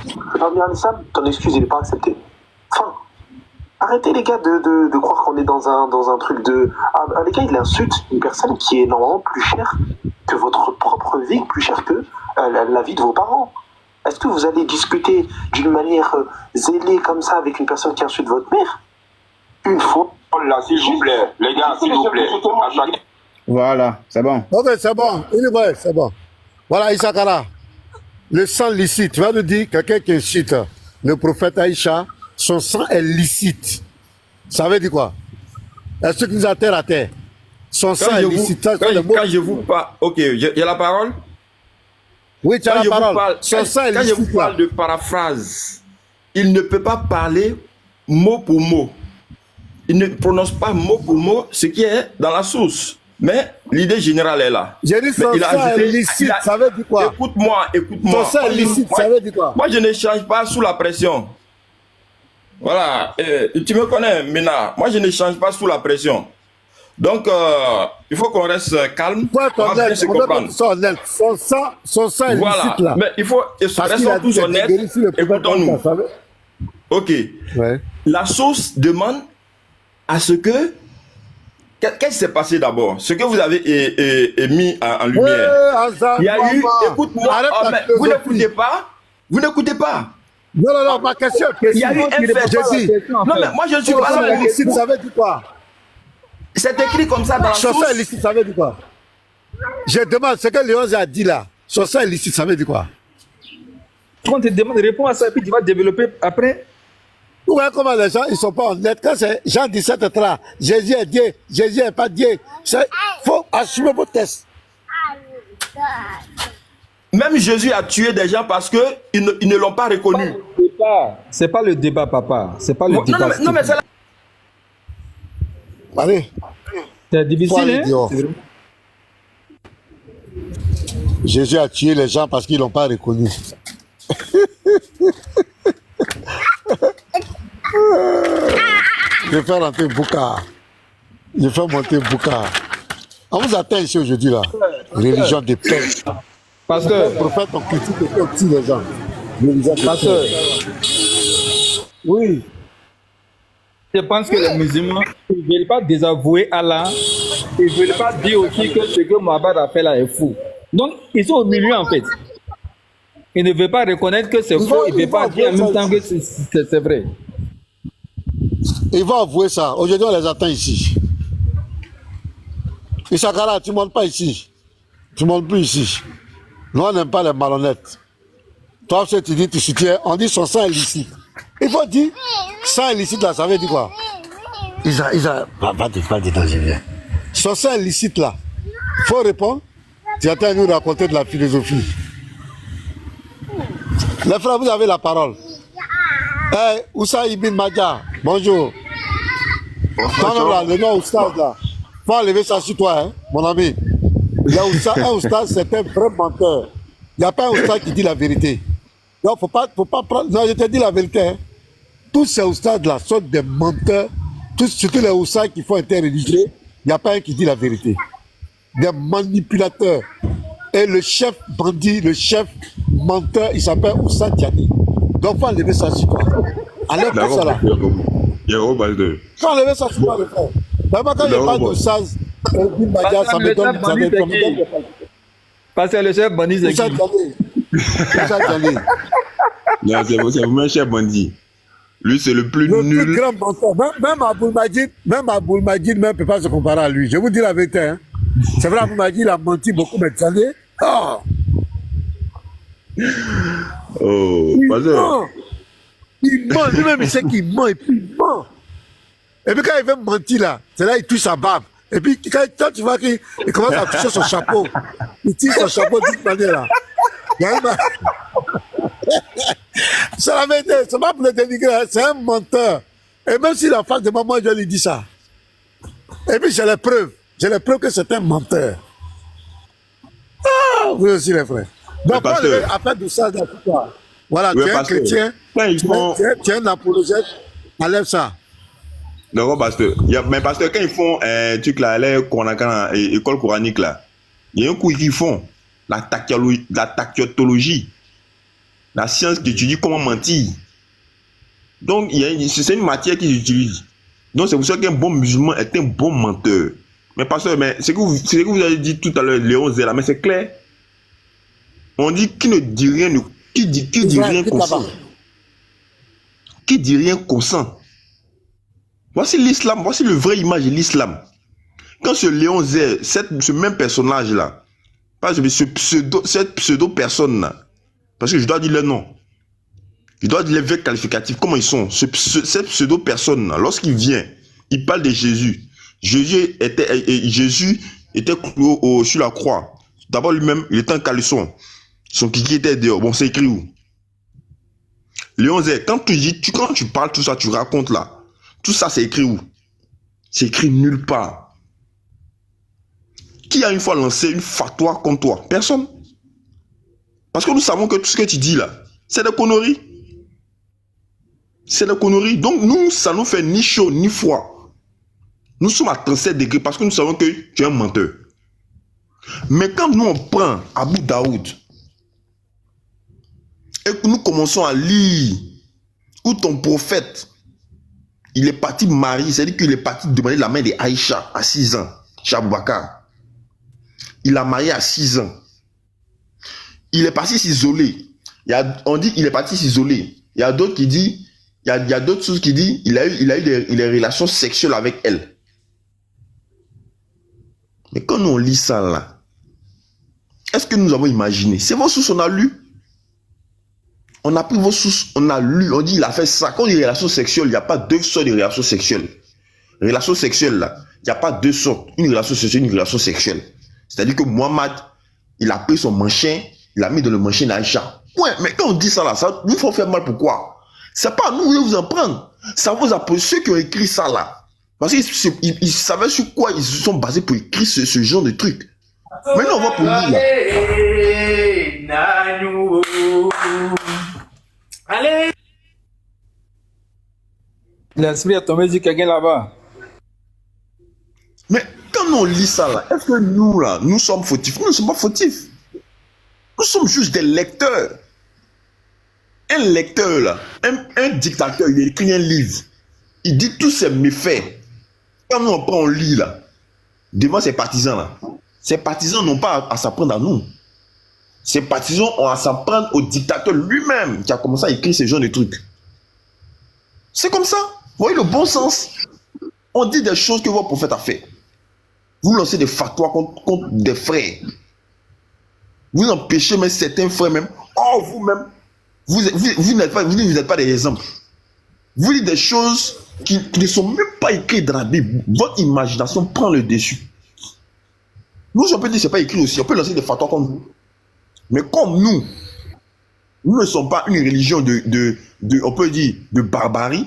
Tu veux pas venir à l'islam? Ton excuse, il n'est pas accepté. Enfin, arrêtez les gars de croire qu'on est dans un truc de... Ah, les gars, il insulte une personne qui est normalement plus chère que votre propre vie, plus chère que la vie de vos parents. Est-ce que vous allez discuter d'une manière zélée comme ça avec une personne qui insulte votre mère? Une fois. Là, s'il vous plaît, les gars, s'il vous plaît. Voilà, c'est bon. Ok, c'est bon. Il est vrai, c'est bon. Voilà, Issakara. Le sang licite, tu vas nous dire, quelqu'un qui incite le prophète Aïcha, son sang est licite. Ça veut dire quoi? Est-ce qu'il nous a terre à terre? Son sang est licite. Quand je vous parle... Ok, il y a la parole? Oui, tu as la parole. Quand je vous parle de paraphrase, il ne peut pas parler mot pour mot. Il ne prononce pas mot pour mot ce qui est dans la source. Mais l'idée générale est là. J'ai dit son sang est licite, ça veut dire quoi? Écoute-moi. Son sang est licite, ça veut dire quoi? Moi, je ne change pas sous la pression. Voilà. Tu me connais, Mina. Moi, je ne change pas sous la pression. Donc, il faut qu'on reste calme. Son sang est licite, là. Mais il faut rester tous honnêtes. Écoutons-nous. Ok. Ouais. La source demande à ce que... Qu'est-ce qui s'est passé d'abord? Ce que vous avez mis en lumière. Il y a eu... Écoute-moi. Vous n'écoutez pas? Vous n'écoutez pas? Non, ma question. Il y a eu un fait. Non, mais moi, je ne suis pas là. Illicite, ça veut dire quoi? C'est écrit comme ça dans la source. Illicite, ça veut dire quoi? Je demande ce que Léon a dit là. Son illicite, ça veut dire quoi? Quand tu te demandes, réponds à ça et puis tu vas développer après. Vous voyez comment les gens, ils ne sont pas honnêtes. Quand c'est Jean 17:3, Jésus est Dieu, Jésus n'est pas Dieu. Il faut assumer vos tests. Même Jésus a tué des gens parce qu'ils ne l'ont pas reconnu. C'est pas le débat, papa. C'est pas le débat. Non, mais c'est là. Allez. C'est difficile, hein? Jésus a tué les gens parce qu'ils ne l'ont pas reconnu. Je vais faire rentrer Bouka. Je vais faire monter Bouka. On vous attend ici aujourd'hui là. Religion de paix. Pasteur. Le prophète, on critique aussi les gens. Pasteur. Oui. Je pense que les musulmans ne veulent pas désavouer Allah. Ils ne veulent pas dire aussi que ce que Mohamed a fait là est fou. Donc, ils sont au milieu en fait. Ils ne veulent pas reconnaître que c'est faux. Ils ne veulent pas dire en même temps que c'est vrai. Ils vont avouer ça. Aujourd'hui, on les attend ici. Issakara, tu ne montes pas ici. Tu ne montes plus ici. Nous, on n'aime pas les malhonnêtes. Toi, tu dis, tu soutiens, on dit son sang illicite. Il faut dire, sang illicite là, ça veut dire quoi? Pas de danger. Son sang illicite là, il faut répondre. Tu attends nous raconter de la philosophie. Les frères, vous avez la parole. Hey, Oussa Ibn Madja, bonjour. Toi-même là, le nom Oustaz là, faut enlever ça sur toi, hein, mon ami. Un Oustaz, c'est un vrai menteur. Il n'y a pas un Oustaz qui dit la vérité. Donc, faut pas prendre. Non, je te dis la vérité. Hein. Tous ces Oustaz là sont des menteurs. Surtout les Oustaz qui font interreligieux, il n'y a pas un qui dit la vérité. des manipulateurs. Et le chef bandit, le chef menteur, il s'appelle Oussa Diané. Donc, il faut enlever ça sur toi. Enlève tout ça là. Il y a un pasteur. Il faut enlever ça sur toi, le frère. Vraiment, quand je parle de ça, ça me donne. Parce que le chef bandit, c'est Oussa Diané. Oussa Diané. Non, c'est vous un chef bandit. Lui, c'est le plus nul. Le plus grand menteur. Même Aboul Majid ne peut pas se comparer à lui. Je vous dis la vérité. Hein. C'est vrai, Aboul Majid, il a menti beaucoup, mais Diané. Oh! Oh, pasteur. Il ment, lui-même il sait qu'il ment et puis il ment. Et puis quand il veut mentir là, c'est là il touche sa barbe. Et puis quand tu vois qu'il commence à toucher son chapeau, il tire son chapeau de cette manière là. C'est la vérité, c'est pas pour le dénigrer, c'est un menteur. Et même si la face de maman, je lui dis ça. Et puis j'ai les preuves que c'est un menteur. Ah, vous aussi les frères. Donc, après tout ça, voilà, tu es un chrétien, tu es un apologète, enlève ça. Non, pasteur. Mais pasteur, quand ils font un truc là, l'école coranique là, il y a un coup qu'ils font, la taquiotologie, la science qui étudie comment mentir. Donc, c'est une matière qu'ils utilisent. Donc, c'est pour ça qu'un bon musulman est un bon menteur. Mais pasteur, mais c'est que vous avez dit tout à l'heure, Léon Zéla, mais c'est clair. On dit qui ne dit rien, qui dit rien consent. Qui dit rien consent. Voici l'islam, voici le vrai image de l'islam. Quand ce Léon Zé, ce même personnage-là, cette pseudo-personne-là, parce que je dois dire le nom, je dois dire les vrais qualificatifs, comment ils sont. Cette pseudo-personne-là, lorsqu'il vient, il parle de Jésus. Jésus était cloué sur la croix. D'abord lui-même, il était en caleçon. Son kiki était dehors. Bon, c'est écrit où? Léon Zé, quand tu parles tout ça, tu racontes là. Tout ça, c'est écrit où? C'est écrit nulle part. Qui a une fois lancé une fatwa contre toi? Personne. Parce que nous savons que tout ce que tu dis là, c'est des conneries. C'est des conneries. Donc nous, ça nous fait ni chaud ni froid. Nous sommes à 37 degrés parce que nous savons que tu es un menteur. Mais quand nous on prend Abu Daoud et que nous commençons à lire où ton prophète, il est parti marier, c'est-à-dire qu'il est parti demander la main de Aïcha à 6 ans, chez Abou Bakar. Il a marié à 6 ans. Il est parti s'isoler. On dit qu'il est parti s'isoler. Il y a d'autres qui disent, il y a d'autres choses qui disent, il a eu des relations sexuelles avec elle. Mais quand nous on lit ça là, est-ce que nous avons imaginé? C'est vos sources, on a lu. On a pris vos sources, on a lu, on dit il a fait ça. Quand on dit relations sexuelles, il n'y a pas deux sortes de relations sexuelles. Relations sexuelles là, il n'y a pas deux sortes. Une relation sexuelle, une relation sexuelle. C'est-à-dire que Mohamed, il a pris son manchin, il l'a mis dans le manchin d'Aïcha. Ouais, mais quand on dit ça là, ça nous faut faire mal. Pourquoi? C'est pas à nous de vous en prendre. Ça vous a ceux qui ont écrit ça là. Parce qu'ils savaient sur quoi ils se sont basés pour écrire ce genre de truc. Maintenant on va pour lui là. Allez! L'esprit est tombé sur quelqu'un là-bas. Mais quand on lit ça là, est-ce que nous là, nous sommes fautifs? Nous ne sommes pas fautifs. Nous sommes juste des lecteurs. Un lecteur là, un dictateur, il écrit un livre. Il dit tous ses méfaits. Quand nous on prend, on lit là, devant ses partisans là, ces partisans n'ont pas à s'apprendre à nous. Ces partisans ont à s'en prendre au dictateur lui-même qui a commencé à écrire ce genre de trucs. C'est comme ça. Vous voyez le bon sens. On dit des choses que votre prophète a fait. Vous lancez des fatwas contre des frères. Vous empêchez même certains frères même. Oh, vous-même. Vous n'êtes pas des exemples. Vous dites des choses qui ne sont même pas écrites dans la Bible. Votre imagination prend le dessus. Nous, on peut dire que ce n'est pas écrit aussi. On peut lancer des fatwas contre vous. Mais comme nous ne sommes pas une religion on peut dire, de barbarie.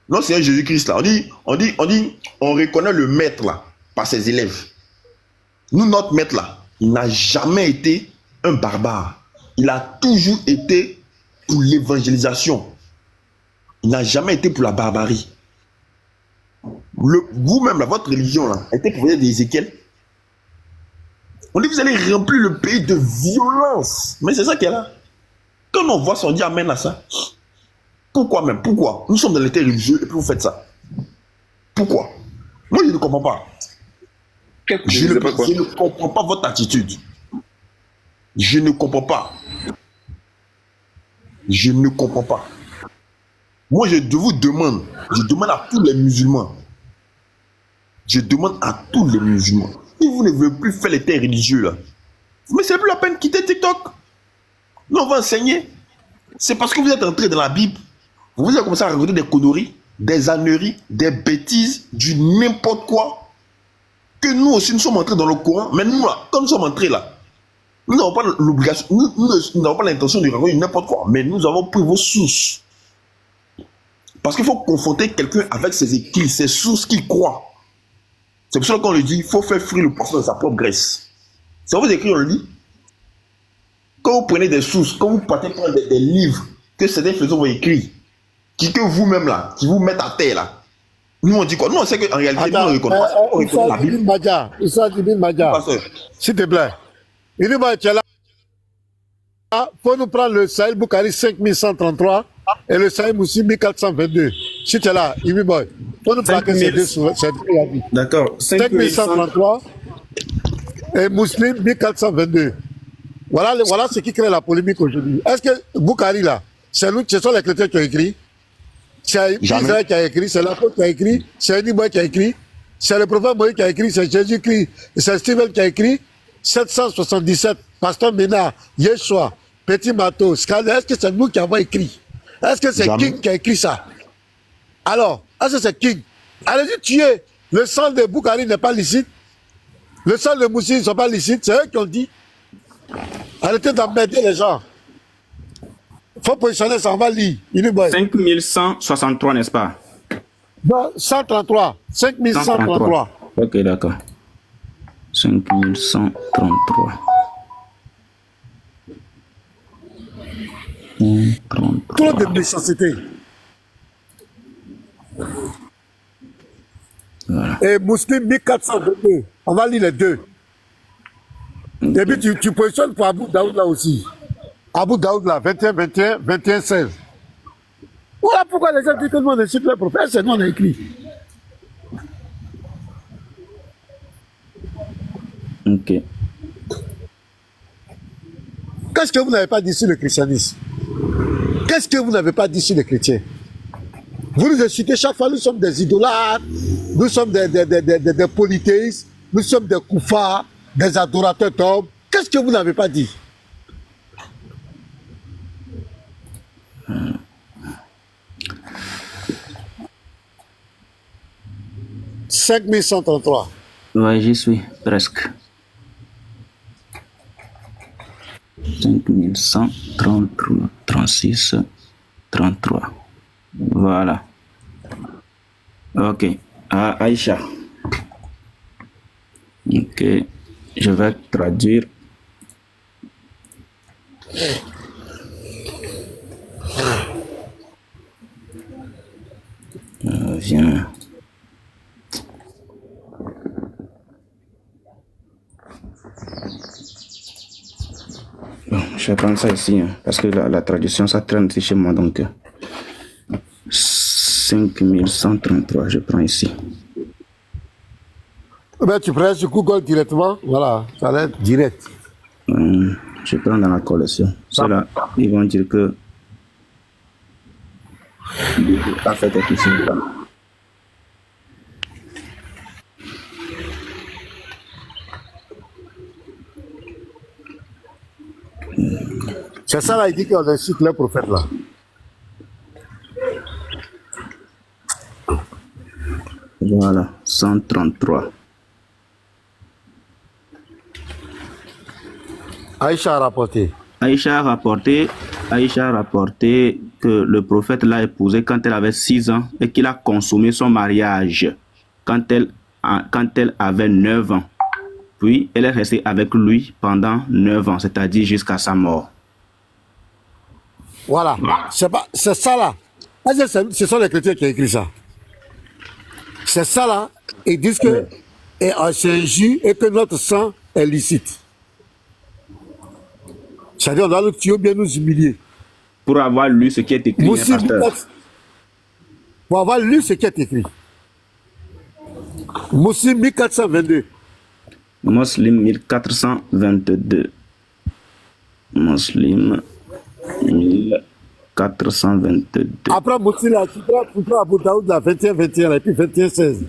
Non, c'est un Jésus-Christ là. On reconnaît le maître là, par ses élèves. Nous, notre maître là, il n'a jamais été un barbare. Il a toujours été pour l'évangélisation. Il n'a jamais été pour la barbarie. Vous-même, là, votre religion là, était pour d'Ézéchiel. On dit, vous allez remplir le pays de violence. Mais c'est ça qui est là. Quand on voit ça, on dit amen à ça. Pourquoi même? Pourquoi? Nous sommes dans l'état religieux et puis vous faites ça. Pourquoi? Moi, je ne comprends pas. Je ne comprends pas votre attitude. Je ne comprends pas. Je ne comprends pas. Moi, je vous demande, à tous les musulmans, je demande à tous les musulmans, si vous ne voulez plus faire les terres religieux là, mais c'est plus la peine de quitter TikTok. Nous, on va enseigner. C'est parce que vous êtes entré dans la Bible, vous avez commencé à raconter des conneries, des âneries, des bêtises, du n'importe quoi, que nous aussi nous sommes entrés dans le Coran. Mais nous là, quand nous sommes entrés là, nous n'avons pas l'obligation, nous n'avons pas l'intention de raconter n'importe quoi, mais nous avons pris vos sources. Parce qu'il faut confronter quelqu'un avec ses écrits, ses sources qu'il croit. C'est pour ça qu'on le dit, il faut faire frire le poisson de sa propre graisse. C'est vos écrits, on le dit. Quand vous prenez des sources, quand vous partez prendre des livres que certains faisons vos écrits, que vous-même là, qui vous mettent à terre là, nous on dit quoi? Nous on sait qu'en réalité, nous on reconnaît la Bible. Issa Dibin Madja, s'il te plaît. Il dit, tu es là. Il faut nous prendre le Sahel Boukari 5133 et le Sahel Moussi 1422. Si tu es là, il faut nous prendre ces deux sur D'accord. 5133 et Mousseline 1422. Voilà ce qui crée la polémique aujourd'hui. Est-ce que Boukari là, ce sont les chrétiens qui ont écrit? C'est Israël qui a écrit, c'est l'apôtre qui a écrit, c'est Niboy qui a écrit, c'est le prophète Moïse qui a écrit, c'est Jésus-Christ, c'est Steven qui a écrit. 777, Pasteur Ménard, Yeshua, Petit Mato, Scaler, est-ce que c'est nous qui avons écrit? Est-ce que c'est King qui a écrit ça? Alors, est-ce que c'est King? Allez-y tuer. Le sang de Boukari n'est pas licite. Le sang de Moussi ne sont pas licites. C'est eux qui ont dit. Arrêtez d'emmerder les gens. Il faut positionner ça, on va lire. 5163, n'est-ce pas? Non, 133. 5133. Ok, d'accord. 5133. Trop de méchanceté. Voilà. Et Mousseline 1422. On va lire les deux. Okay. Et puis tu positionnes pour Abou Daoud là aussi. Abou Daoud là, 21-21, 21-16. Voilà pourquoi les gens disent que nous on insulte le prophète, c'est nous on a écrit. Ok. Qu'est-ce que vous n'avez pas dit sur le christianisme? Qu'est-ce que vous n'avez pas dit sur les chrétiens? Vous nous insultez chaque fois, nous sommes des idolâtres, nous sommes des polythéistes, nous sommes des koufars, des adorateurs d'hommes. Qu'est-ce que vous n'avez pas dit? « 5133. » Oui, j'y suis, presque. 5133, 36, 33. Voilà. Ok. Aïcha. Ok. Je vais traduire. Viens. Bon, je vais prendre ça ici, hein, parce que la traduction, ça traîne ici chez moi, donc 5133, je prends ici. Ben, tu prends sur Google directement, voilà, ça va être direct. Je prends dans la collection. Ceux-là, ils vont dire que pas fait quelque chose. C'est ça là, il dit qu'on insulte le prophète là. Voilà, 133. Aïcha a rapporté. Aïcha a rapporté que le prophète l'a épousée quand elle avait 6 ans et qu'il a consommé son mariage quand elle avait 9 ans. Puis elle est restée avec lui pendant 9 ans, c'est-à-dire jusqu'à sa mort. Voilà, c'est ça là. Ce sont les chrétiens qui ont écrit ça. C'est ça là. Ils disent que c'est injure et que notre sang est licite. C'est-à-dire, on doit le tuer ou bien nous humilier. Pour avoir lu ce qui est écrit, Moussi, pasteur. Pour avoir lu ce qui est écrit. Moussi 1422. Muslim 1422. Muslim 1422. Après Moussi, là, tu prends Abu Daoud, là, 21-21, et puis 21-16.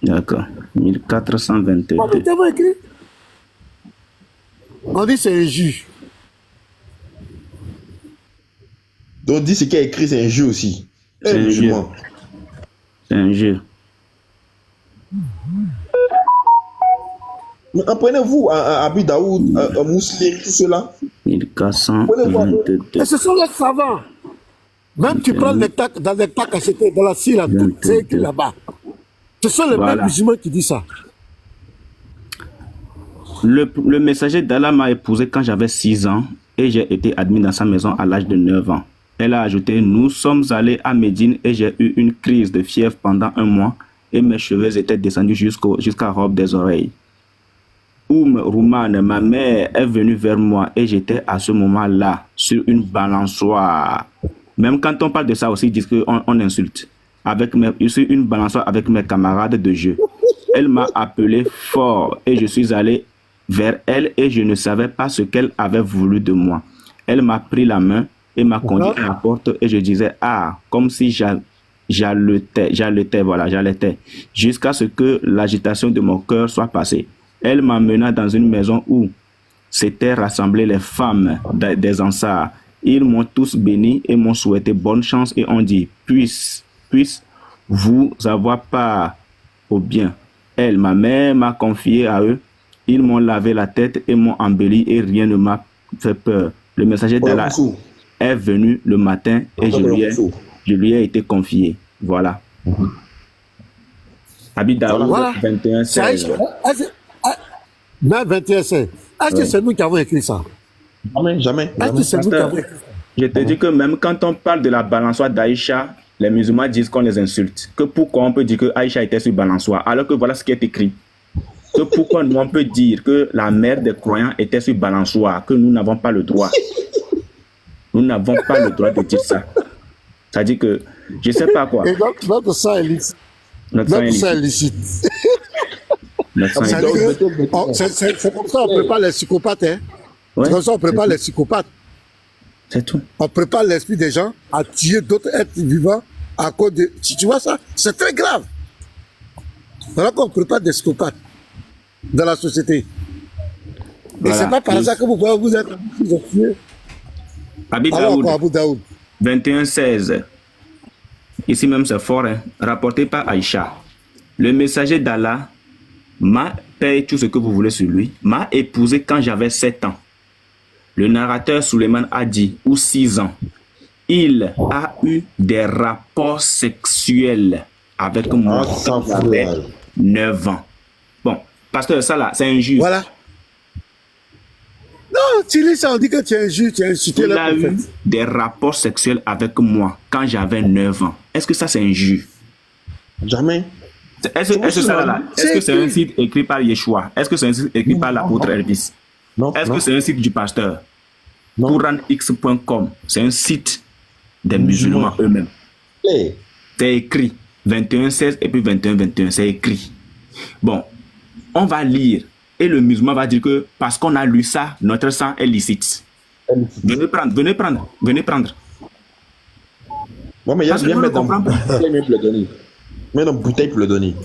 D'accord. 1422. On tellement écrit. On dit c'est un juge. Donc, dit ce qui est écrit, c'est un jeu aussi. C'est un jeu. C'est un jeu. Mais apprenez-vous à Abu Daoud, à Muslim, tout cela. 1422. Et ce sont les savants. Même tu prends les tacs, dans les tacs achetés dans la Syrie, tout c'est écrit là-bas. Ce sont les mêmes musulmans qui disent ça. Le messager d'Allah m'a épousé quand j'avais 6 ans et j'ai été admis dans sa maison à l'âge de 9 ans. Elle a ajouté, nous sommes allés à Médine et j'ai eu une crise de fièvre pendant 1 mois et mes cheveux étaient descendus jusqu'à robe des oreilles. Rouman, ma mère, est venue vers moi et j'étais à ce moment-là sur une balançoire. Même quand on parle de ça aussi, ils disent qu'on insulte. Je suis une balançoire avec mes camarades de jeu. Elle m'a appelé fort et je suis allé vers elle et je ne savais pas ce qu'elle avait voulu de moi. Elle m'a pris la main et m'a conduit à la porte et je disais comme si j'allaitais, jusqu'à ce que l'agitation de mon cœur soit passée. Elle m'emmena dans une maison où s'étaient rassemblées les femmes des Ansars. Ils m'ont tous béni et m'ont souhaité bonne chance et ont dit, puisse vous avoir part au bien. Elle, ma mère, m'a confié à eux. Ils m'ont lavé la tête et m'ont embelli et rien ne m'a fait peur. Le messager d'Allah est venu le matin et je lui ai été confié. Voilà. Abid Daoud, 21-16. Même 21-16. Est-ce que c'est nous qui avons écrit ça? Jamais. Est-ce que c'est nous qui avons écrit ça? Je te dis que même quand on parle de la balançoire d'Aïcha, les musulmans disent qu'on les insulte. Que pourquoi on peut dire que Aïcha était sur balançoire alors que voilà ce qui est écrit. Que pourquoi nous on peut dire que la mère des croyants était sur balançoire, que nous n'avons pas le droit. Nous n'avons pas le droit de dire ça. Ça dit que je sais pas quoi. Et donc notre sang est licite. Notre sang est licite. C'est comme ça on prépare les psychopathes. Hein? Ouais, c'est comme ça on prépare les psychopathes. C'est tout. On prépare l'esprit des gens à tuer d'autres êtres vivants à cause de... Tu vois ça? C'est très grave. Voilà qu'on prépare des psychopathes dans la société. Voilà. Et c'est pas par hasard que vous êtes tués. Abid Daoud, 21-16. Ici même c'est fort, hein? Rapporté par Aïcha. Le messager d'Allah m'a payé tout ce que vous voulez sur lui, m'a épousé quand j'avais 7 ans. Le narrateur Suleiman a dit, ou 6 ans, il a eu des rapports sexuels avec moi quand j'avais 9 ans. Bon, pasteur, ça là, c'est injuste. Voilà. Non, tu lis ça, on dit que tu es injuste, tu es insulté. Il a eu des rapports sexuels avec moi quand j'avais 9 ans. Est-ce que ça c'est injuste? Jamais. Est-ce que c'est un site écrit par Yeshua? Est-ce que c'est un site écrit par l'apôtre Elvis? Est-ce que c'est un site du pasteur? Coranx.com, c'est un site des musulmans eux-mêmes. C'est écrit 21-16 et puis 21-21, c'est écrit. Bon, on va lire et le musulman va dire que parce qu'on a lu ça, notre sang est licite. Venez prendre. Bon, mais il y a bien mettre dans bouteille pour le donner.